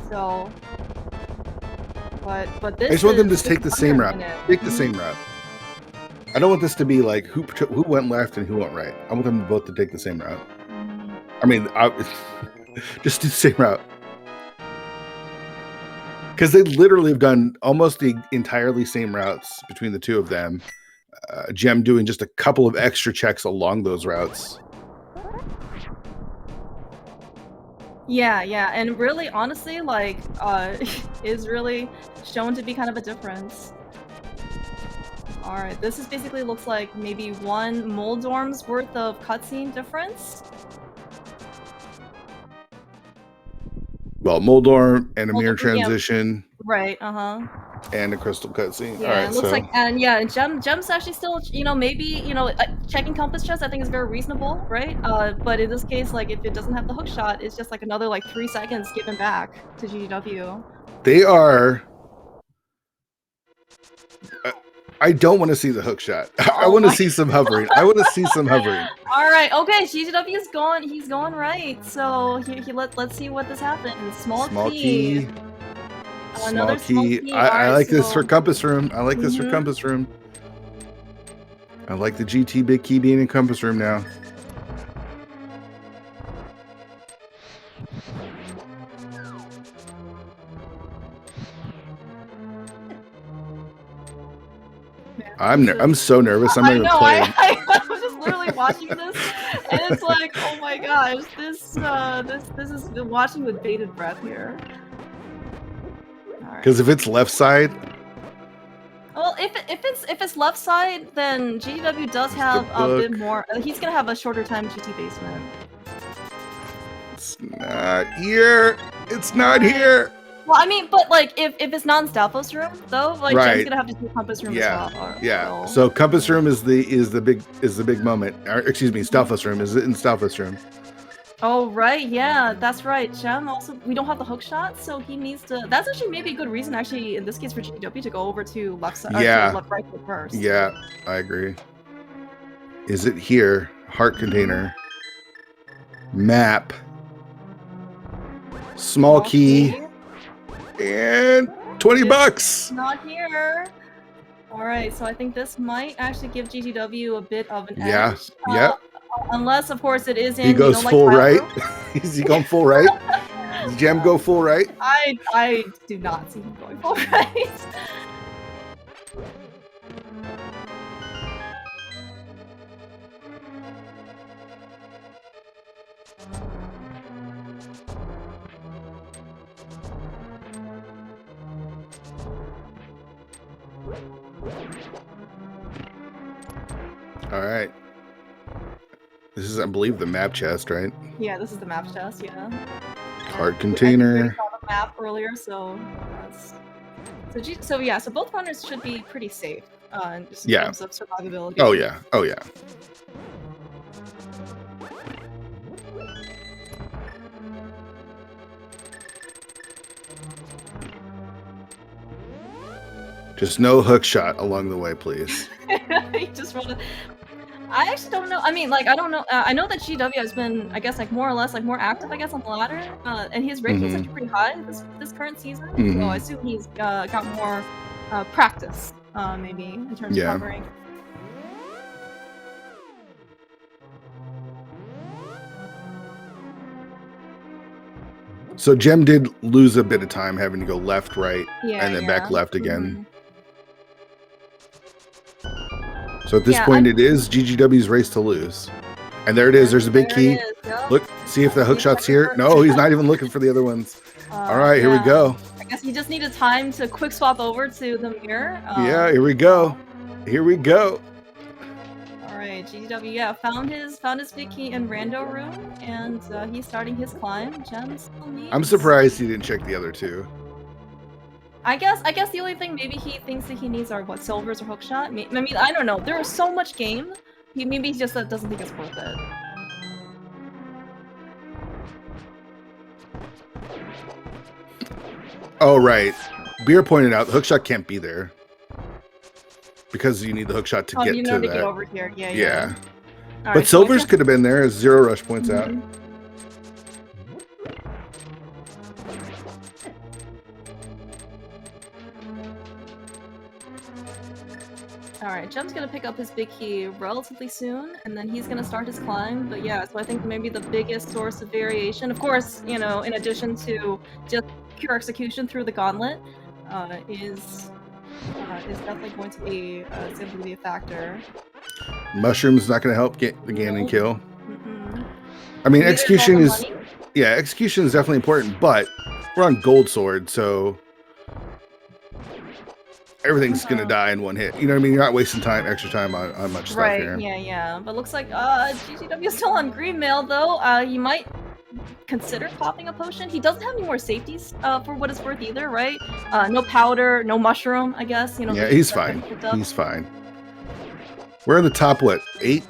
So, but this. I just want them to take the same route. Take the Mhm. same route. I don't want this to be like who went left and who went right. I want them both to take the same route. I mean, just do the same route. Because they literally have done almost the entirely same routes between the two of them. Gem doing just a couple of extra checks along those routes. Yeah, and really, honestly, like, is really shown to be kind of a difference. Alright, this is basically looks like maybe one Moldorm's worth of cutscene difference. Well, Moldorm and a mirror transition. Yeah. Right, and a crystal cutscene. Yeah, all right, it looks like, and yeah, Gem's actually still, maybe, checking compass chest I think is very reasonable, right? But in this case, like, if it doesn't have the hook shot, it's just like another, like, 3 seconds given back to GGW. They are... I don't want to see the hook shot. I want to see some hovering. I want to see some hovering. All right, okay, GGW is going, he's going right. So let's see what this happens. Small key. Small key. I like this for compass room. I like this for compass room. I like the GT big key being in compass room now. I'm so nervous. I'm not even playing. I was just literally watching this, and it's like, oh my gosh, this is watching with bated breath here. Because if it's left side. Well, if it's left side, then GW does have a bit more. He's gonna have a shorter time GT basement. It's not here. It's not here. Well, I mean, but like if it's non-Stalfos room though, like Jen's gonna have to do compass room as well. Yeah. So compass room is the big moment. Or, excuse me, Stalfos room is in Stalfos room. Oh right, yeah, that's right. Gem also, we don't have the hook shot, so he needs to. That's actually maybe a good reason, actually, in this case for GW to go over to left side. Yeah. Left right foot first. Yeah, I agree. Is it here? Heart container. Map. Small key. And 20 bucks. Not here. All right, so I think this might actually give GGW a bit of an edge. Yeah. Unless, of course, it is in. He goes full right. Is he going full right? Does Gem go full right? I do not see him going full right. All right. This is, I believe, the map chest, right? Yeah, this is the map chest. Yeah. Card container. I saw the map earlier, so that's. So yeah, so both runners should be pretty safe. Just in terms of survivability. Oh yeah. Oh yeah. Just no hook shot along the way, please. You just want to. I actually don't know. I mean, like, I don't know. I know that GW has been, I guess, like more or less, like more active, I guess, on the ladder. And his ranking is actually pretty high this current season. So I assume he's got more practice, maybe in terms of covering. So Gem did lose a bit of time having to go left, right, and then back left again. So at this point, it is GGW's race to lose. And there it is. There's a big key. Look, see if the hook shot's here. No, he's not even looking for the other ones. All right, here we go. I guess he just needed time to quick swap over to the mirror. Yeah, here we go. Here we go. All right, GGW, yeah, found his big key in Rando room, and he's starting his climb. Gem still needs. I'm surprised he didn't check the other two. I guess the only thing maybe he thinks that he needs are what, silvers or hookshot. I mean, I don't know. There is so much game. Maybe he just doesn't think it's worth it. Oh right, Beer pointed out the hookshot can't be there. because you need the hook shot to get you to know, that. to get over here. Yeah. Yeah. All But right, so silvers he's could have been there as 0 rush points out. All right, Gem's gonna pick up his big key relatively soon, and then he's gonna start his climb. But yeah, so I think maybe the biggest source of variation, of course, you know, in addition to just pure execution through the gauntlet, is definitely going to be a factor. Mushroom's not going to help get the Ganon kill. Mm-mm. I mean, Neither execution all the is money. yeah, execution is definitely important, but we're on gold sword, so everything's gonna die in one hit. You know what I mean? You're not wasting extra time on much stuff here. Yeah. But looks like GGW is still on green mail though. He might consider popping a potion. He doesn't have any more safeties for what it's worth either, right? No powder, no mushroom, I guess. You know. Yeah, he's fine. He's fine. We're in the top, what, 8?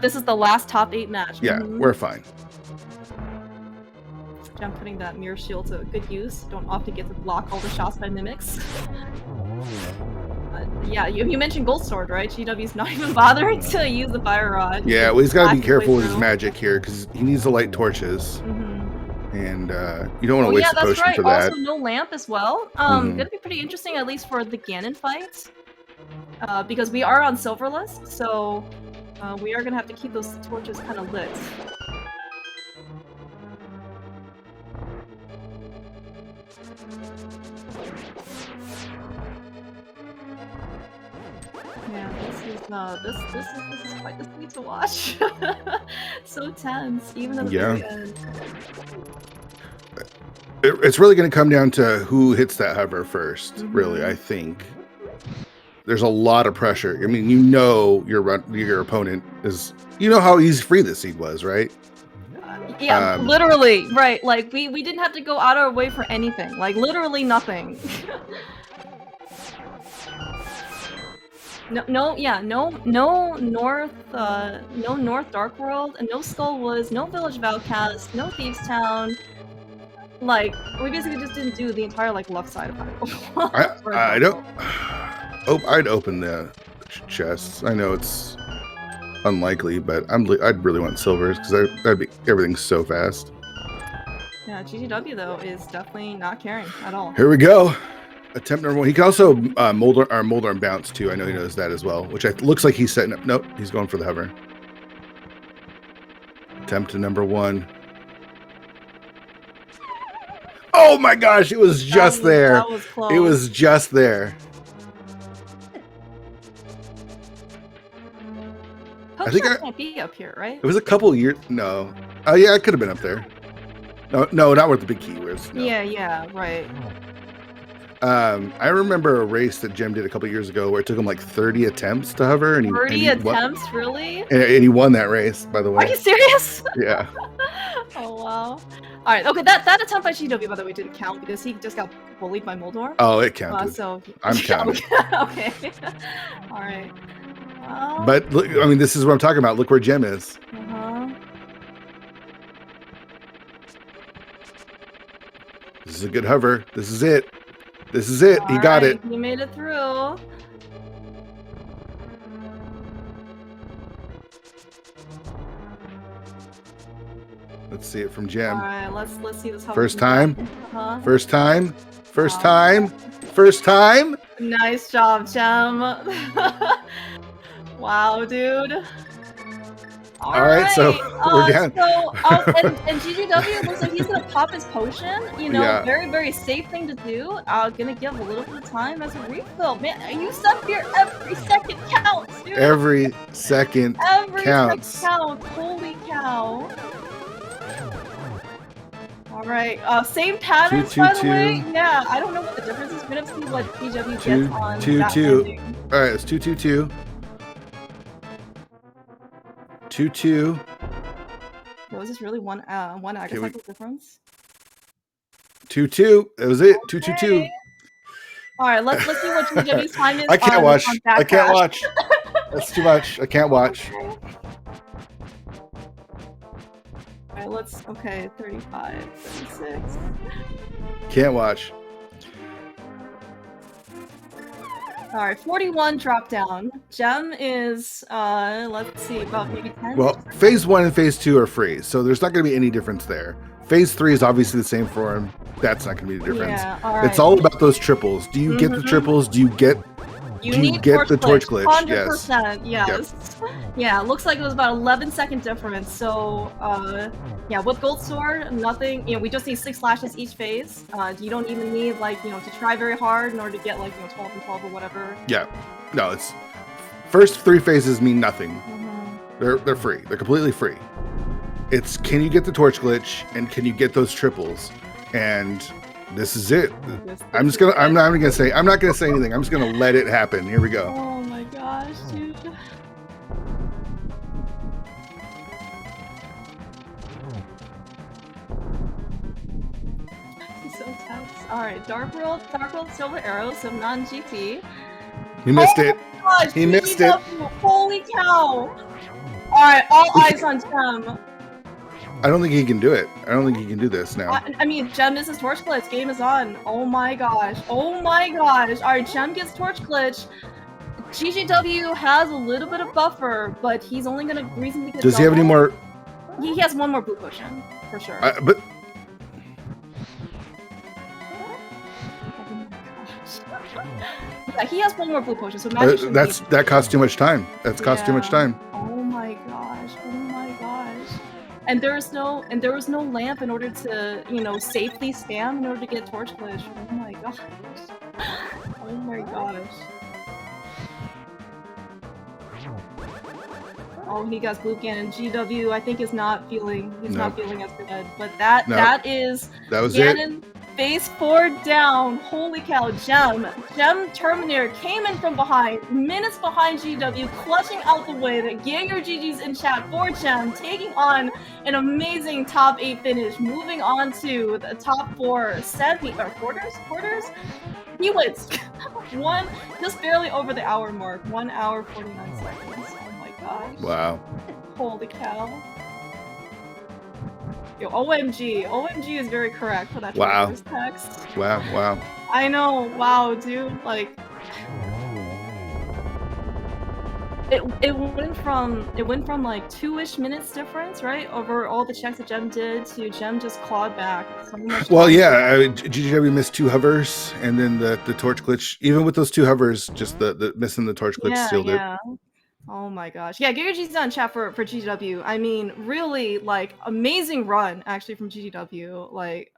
This is the last top 8 match. Yeah, we're fine. I'm putting that mirror shield to good use. Don't often get to block all the shots by mimics. Yeah, you mentioned Gold Sword, right? GW's not even bothering to use the Fire Rod. Yeah, well, he's got to be careful with his magic here because he needs to light torches. And you don't want to waste the potion for that. Also, no lamp as well. Gonna be pretty interesting, at least for the Ganon fight. Because we are on silverless, so we are gonna have to keep those torches kind of lit. Yeah, this is quite the scene to watch. So tense, even at the very end. It's really going to come down to who hits that hover first. Really, I think there's a lot of pressure. I mean, you know, your opponent is. You know how easy free this seed was, right? Yeah, literally, right. Like we didn't have to go out of our way for anything. Like literally nothing. No North Dark World, and no Skull Woods, no Village of Outcasts, no Thieves Town. Like we basically just didn't do the entire like left side of it. I don't. Oh, I'd open the chests. I know it's unlikely, but I'd really want silvers because that'd be everything's so fast. Yeah, GGW though is definitely not caring at all. Here we go. Attempt number 1. He can also molder and bounce too. I know he knows that as well, which looks like he's setting up. Nope, he's going for the hover. Attempt number 1. Oh my gosh, it was just there. That was close. It was just there. I think I can't be up here, right? It was a couple years. No. Oh yeah, it could have been up there. No, not where the big key was. No. Yeah, right. I remember a race that Jem did a couple years ago where it took him like 30 attempts to hover, and 30 attempts, really? And he won that race, by the way. Are you serious? Yeah. Oh wow. All right. Okay, that attempt by GW, by the way, didn't count because he just got bullied by Moldor. Oh, it counted. So I'm counting. Okay. All right. Well... But look, I mean, this is what I'm talking about. Look where Jem is. This is a good hover. This is it. This is it. He got it. He made it through. Let's see it from Jem. All right, let's see this. First time. First time. First time. First time. Nice job, Jem. Wow, dude. All right, so we're down. And GGW looks like he's gonna pop his potion. You know, very, very safe thing to do. Gonna give a little bit of time as a refill. Man, you stuck here. Every second counts, dude. Every second counts. Second counts. Holy cow. All right. Same patterns, by the way. Yeah, I don't know what the difference is. We're gonna see what GW gets on that ending. All right, it's 2-2-2. 2-2. Was this really one agacycle difference? 2-2. That was it. 2-2-2. All right, let's see what GW's time is. I can't watch. I can't watch. That's too much. I can't watch. All right, let's. Okay, 35, 36. Can't watch. All right, 41 drop down. Gem is, let's see, about maybe 10. Well, phase 1 and phase 2 are free, so there's not going to be any difference there. Phase 3 is obviously the same for him. That's not going to be the difference. Yeah, all right. It's all about those triples. Do you get the triples? Do you get the torch glitch? 100%, yes. Yep. Yeah, looks like it was about 11-second difference. So, yeah, with Gold Sword, nothing. You know, we just need 6 slashes each phase. You don't even need, like, you know, to try very hard in order to get, like, you know, 12 and 12 or whatever. Yeah. No, it's first 3 phases mean nothing. They're free. They're completely free. It's can you get the torch glitch and can you get those triples? And this is it. I'm not gonna say anything. I'm just gonna let it happen. Here we go. Oh my gosh, dude. So tense. Alright, Dark World Silver Arrow, so non-GT. He missed it. Gosh, he missed it. Holy cow! Alright, all eyes on Gem. I don't think he can do it. I don't think he can do this now. I mean, Gem misses torch glitch. Game is on. Oh my gosh. Oh my gosh. Alright, Gem gets torch glitch. GGW has a little bit of buffer, but he's only gonna reasonably get Does he have any more? He has one more blue potion, for sure. But yeah, he has one more blue potion, so that costs too much time. Cost too much time. Oh my gosh. Oh my gosh. And there was no lamp in order to, you know, safely spam in order to get torch glitch. Oh my gosh. Oh my gosh. Oh, he got blue cannon. GW, I think, is not feeling. He's not feeling as good. But that was Ganon. Phase 4 down. Holy cow, Gem Terminator came in from behind, minutes behind GW, clutching out the win. Get your GGs in chat for Gem, taking on an amazing top 8 finish, moving on to the top 4 quarters. He wins. Just barely over the hour mark. 1 hour 49 seconds. Oh my gosh. Wow. Holy cow. Yo, OMG. OMG is very correct for that text. Wow. I know. Wow, dude. Like, it went from like 2-ish minutes difference, right? Over all the checks that Gem did to Gem just clawed back so much. Well, yeah, GGW missed 2 hovers, and then the torch glitch. Even with those 2 hovers, just the missing the torch glitch sealed it. Oh my gosh. Yeah, get your G's on chat for GGW. I mean, really, like, amazing run, actually, from GGW. Like,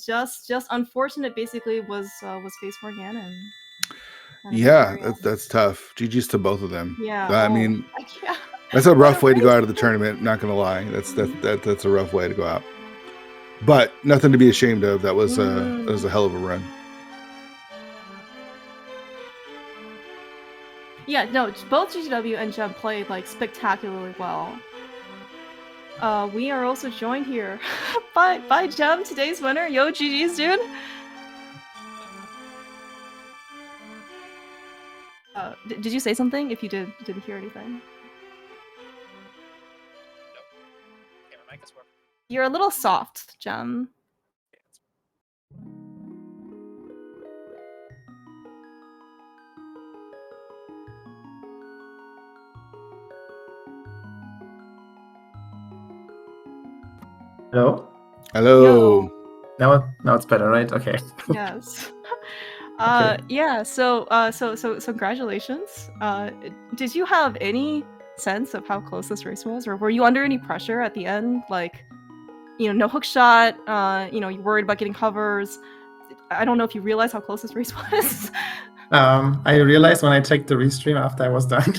just unfortunate, basically, was phase 4 Ganon. Yeah, that's tough. GG's to both of them. Yeah. I mean, that's a rough way to go out of the tournament, not gonna lie. That's a rough way to go out. But nothing to be ashamed of. That was a hell of a run. Yeah, no, both GGW and Gem played, like, spectacularly well. We are also joined here by Gem, today's winner. Yo, GG's, dude. Did you say something? If you didn't hear anything. No. Yeah, my mic is working. You're a little soft, Gem. Hello? Hello. Now it's better, right? Okay. Yes. Okay. Yeah, so congratulations. Did you have any sense of how close this race was, or were you under any pressure at the end? Like, you know, no hook shot, you know, you're worried about getting hovers. I don't know if you realize how close this race was. I realized when I checked the restream after I was done.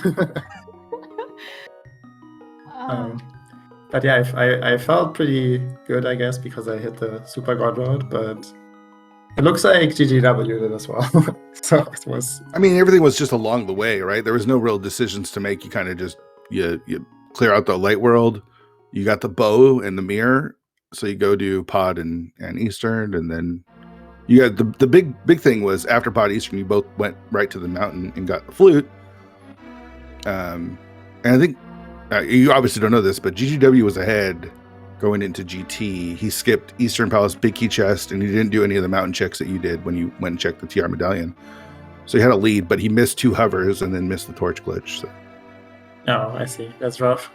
But yeah, I felt pretty good, I guess, because I hit the Super God Road, but it looks like GGW did as well. So it was... I mean, everything was just along the way, right? There was no real decisions to make. You kind of just, you clear out the light world. You got the bow and the mirror. So you go do Pod and Eastern, and then you got the big thing was after Pod Eastern, you both went right to the mountain and got the flute. And I think, you obviously don't know this, but GGW was ahead going into GT. He skipped Eastern Palace Big Key Chest, and he didn't do any of the mountain checks that you did when you went and checked the TR medallion. So he had a lead, but he missed 2 hovers and then missed the torch glitch. So. Oh, I see. That's rough.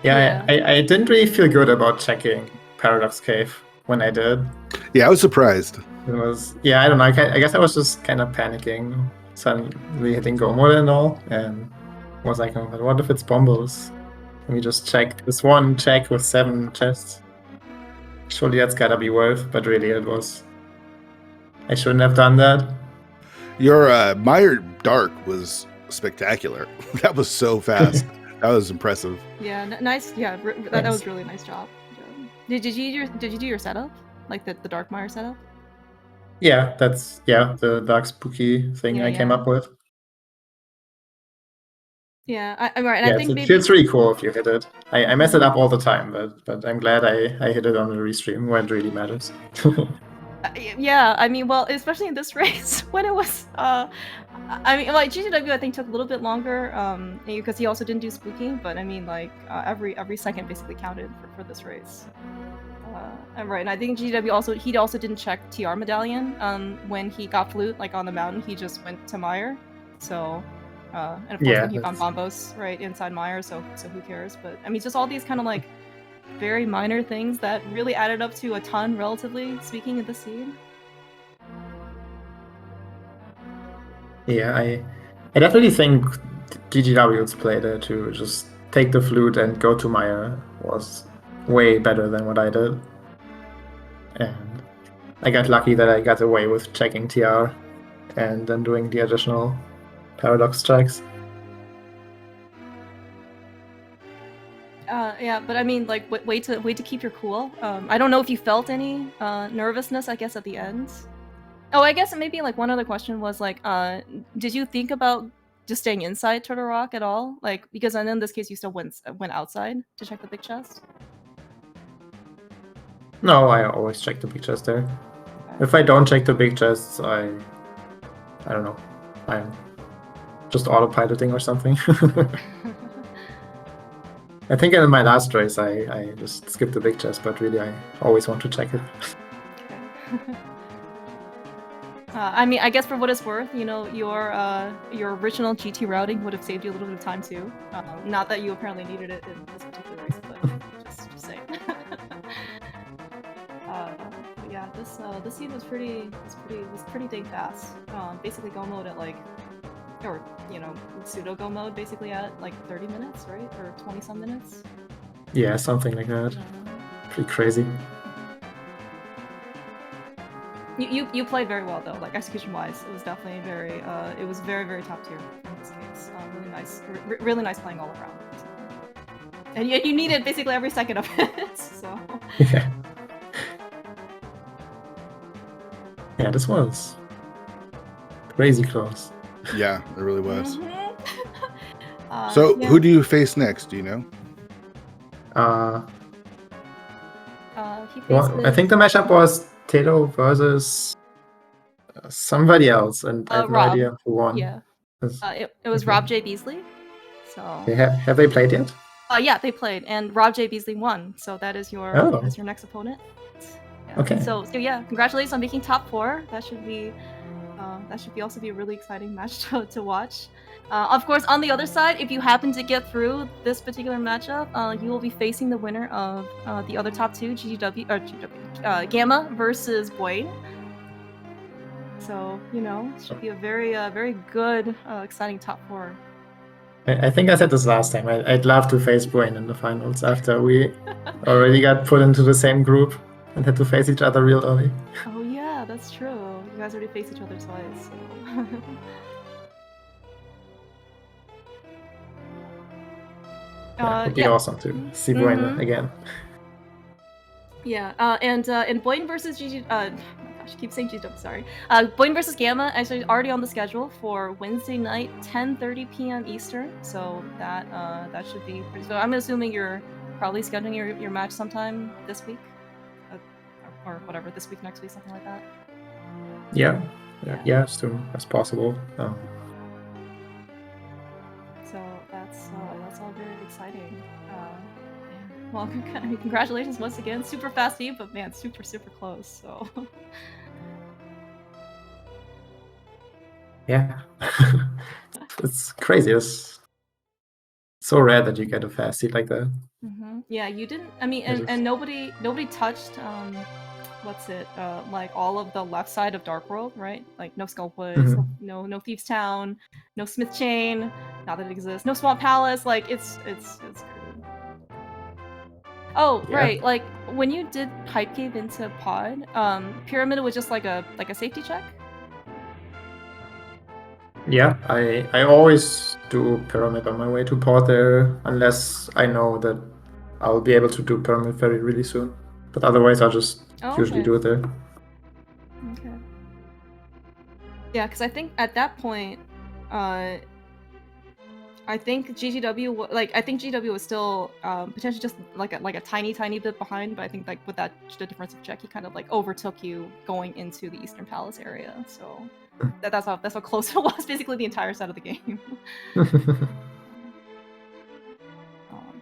Yeah, I didn't really feel good about checking Paradox Cave when I did. Yeah, I was surprised. It was, yeah, I don't know. I guess I was just kind of panicking, suddenly hitting go mode and all, and was like, oh, what if it's Bombos? And we just checked this one check with 7 chests. Surely that's gotta be worth, but really it was. I shouldn't have done that. Your Meyer Dark was spectacular. That was so fast. That was impressive. Yeah, nice. Yeah, that was really nice job. Did you do your setup, like the Dark Mire setup? Yeah, that's the dark spooky thing I came up with. Yeah, I'm right. And Yeah, I think it maybe feels really cool if you hit it. I mess it up all the time, but I'm glad I hit it on the restream when it really matters. yeah, I mean, well, especially in this race when it was I mean, like GGW I think took a little bit longer because he also didn't do spooky, but I mean like every second basically counted for this race. I'm right, and I think GGW he also didn't check TR medallion when he got flute like on the mountain. He just went to Meyer, so and of course then he found Bombos right inside Meyer, so who cares? But I mean, just all these kind of like very minor things that really added up to a ton, relatively speaking, in the scene. Yeah, I definitely think GGW's play there to just take the flute and go to Meyer was way better than what I did. And I got lucky that I got away with checking TR and then doing the additional paradox checks. Yeah, but I mean, like, way to keep your cool. I don't know if you felt any nervousness, I guess, at the end. Oh, I guess maybe like one other question was like, did you think about just staying inside Turtle Rock at all? Like, because I know in this case you still went outside to check the big chest. No, I always check the big chest there. Okay. If I don't check the big chests, I don't know. I'm just autopiloting or something. I think in my last race I just skipped the big chest, but really I always want to check it. Okay. I mean, I guess for what it's worth, you know, your original GT routing would have saved you a little bit of time too. Not that you apparently needed it in this particular race, but just saying. But yeah, this scene was pretty dang fast. Basically go mode at like, or you know, pseudo go mode basically at like 30 minutes, right, or 20 some minutes. Yeah, something like that. Pretty crazy. You played very well though, like execution wise. It was definitely very it was very top tier in this case. Really nice, really nice playing all around. And you needed basically every second of it. So. Yeah. Yeah, this was crazy close. Yeah, it really was. Mm-hmm. So, who do you face next? Do you know? Well, I think the matchup was Tato versus somebody else, and I have no idea who won. Yeah. It was okay. Rob J. Beasley. So. Have they played yet? Yeah, they played, and Rob J. Beasley won. So that is your next opponent. Yeah. Okay. So yeah, congratulations on making top 4. That should also be a really exciting match to watch. Of course, on the other side, if you happen to get through this particular matchup, you will be facing the winner of the other top 2, Gamma versus Boyd. So you know, it should be a very good, exciting top 4. I think I said this last time. I'd love to face Boyd in the finals after we already got put into the same group and had to face each other real early. Oh yeah, that's true. You guys already faced each other twice. So. It'd be awesome to see Boyd again. Yeah, and Boyd versus GG. Gosh, I keep saying GG. Sorry. Boyd versus Gamma actually already on the schedule for Wednesday night, 10:30 p.m. Eastern. So that should be pretty. So I'm assuming you're probably scheduling your match sometime this week, or whatever, this week, next week, something like that. Yeah, as soon as possible. So that's all very exciting. Well, congratulations once again. Super fast feed, but man, super close. So. Yeah. It's crazy. It's so rare that you get a fast seed like that. Yeah, you didn't. I mean, It is. and nobody touched what's it? Like all of the left side of Dark World, right? Like no Skull Woods, Mhm. no Thieves Town, no Smith Chain, not that it exists, no Swamp Palace. Like it's crazy. Oh, Yeah. right. Like when you did Pipe Cave into Pod, Pyramid was just like a safety check. Yeah, I always do pyramid on my way to port there, unless I know that I'll be able to do pyramid very really soon. But otherwise, I'll just usually do it there. Okay. Yeah, because I think at that point, I think GGW I think GW was still potentially just like a tiny bit behind, but I think like with that the difference of check, he kind of like overtook you going into the Eastern Palace area. So that's how close it was basically the entire set of the game.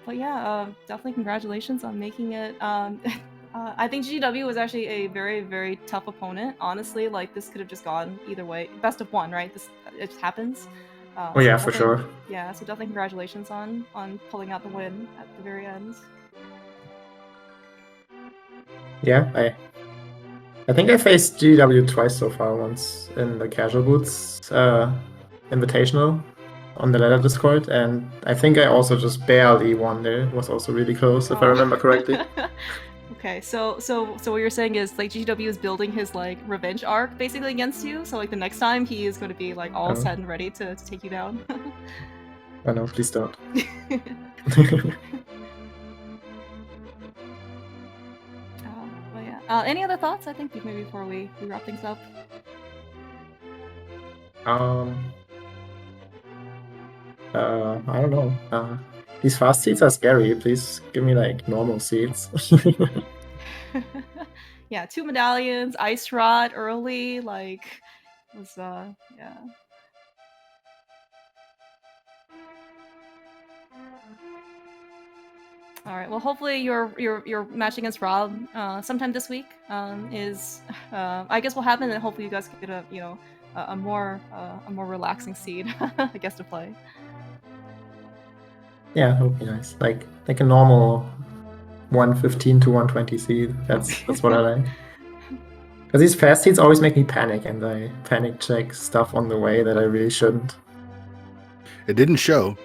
But yeah, definitely congratulations on making it. I think GW was actually a very tough opponent. Honestly, like this could have just gone either way. Best of one, right? It just happens. Oh yeah, for sure. Yeah, so definitely congratulations on pulling out the win at the very end. Yeah, I think I faced GW twice so far. Once in the Casual Boots Invitational on the Ladder Discord, and I think I also just barely won there. It was also really close, if I remember correctly. Okay, so what you're saying is like GW is building his like revenge arc basically against you. So like the next time he is going to be like all set and ready to take you down. Oh no, please don't. But yeah. Any other thoughts? I think maybe before we wrap things up. I don't know. These fast seeds are scary. Please give me like normal seeds. Yeah, 2 medallions, Ice Rod early, like was yeah. All right. Well, hopefully your match against Rob sometime this week is I guess will happen, and hopefully you guys get a more relaxing seed I guess to play. Yeah, that would be nice. Like a normal 115 to 120 seed. That's what I like. Because these fast seeds always make me panic, and I panic check stuff on the way that I really shouldn't. It didn't show.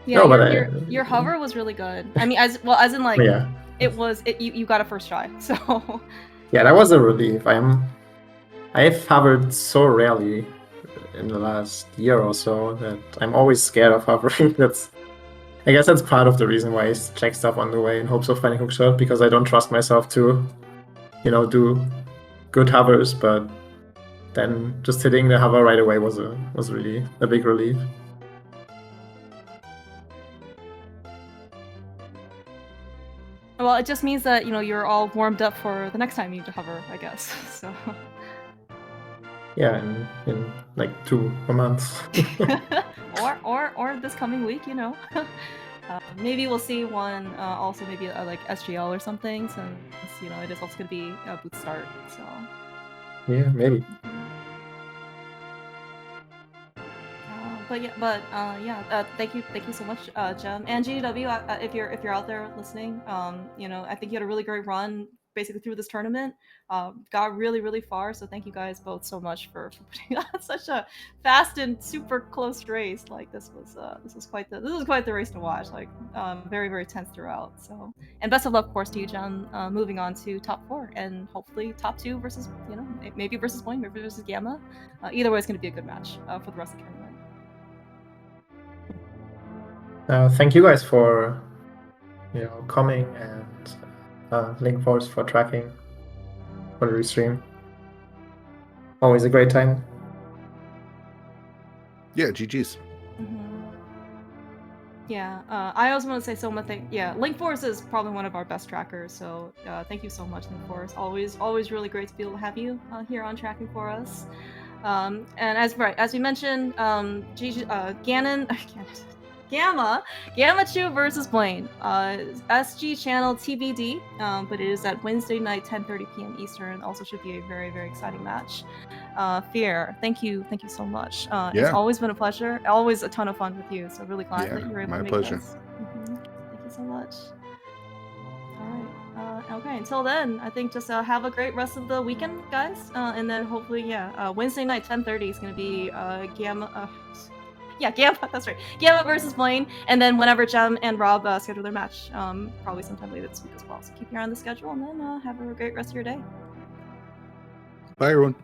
Yeah, no, but your hover was really good. I mean, as in like yeah, you got a first try. So yeah, that was a relief. I've hovered so rarely in the last year or so that I'm always scared of hovering. I guess that's part of the reason why I check stuff on the way in hopes of finding hookshot, because I don't trust myself to, do good hovers. But then just hitting the hover right away was really a big relief. well, it just means that you're all warmed up for the next time you need to hover, I guess. So yeah, in like 2 months. or this coming week, maybe we'll see one also maybe like SGL or something, since it is also gonna be a boot start. So yeah, maybe. Thank you so much, Jem and GW. If you're out there listening, I think you had a really great run basically through this tournament. Got really far. So thank you guys both so much for putting on such a fast and super close race. Like this was quite the race to watch. Like very tense throughout. So and best of luck, of course, to you, Jem. Moving on to top 4 and hopefully top 2 versus maybe versus Boing, maybe versus Gamma. Either way, it's going to be a good match for the rest of the tournament. Thank you guys for coming, and Link Force for tracking for the restream. Always a great time. Yeah, GG's. Yeah, I also want to say so much. Yeah, Link Force is probably one of our best trackers. So thank you so much, Link Force. Always really great to be able to have you here on tracking for us. And as we mentioned, Gamma Chu versus Blaine. SG channel TBD, but it is at Wednesday night, 10:30 p.m. Eastern. Also should be a very, very exciting match. Fear, thank you so much. It's Yeah. always been a pleasure. Always a ton of fun with you. So really glad Yeah, that you were able my to make pleasure. this. Thank you so much. All right. Okay. Until then, I think just have a great rest of the weekend, guys. And then hopefully, Wednesday night, 10:30 is gonna be Gamma. Gamma. That's right. Gamma versus Blaine, and then whenever Jem and Rob schedule their match, probably sometime later this week as well. So keep your eye on the schedule, and then have a great rest of your day. Bye, everyone.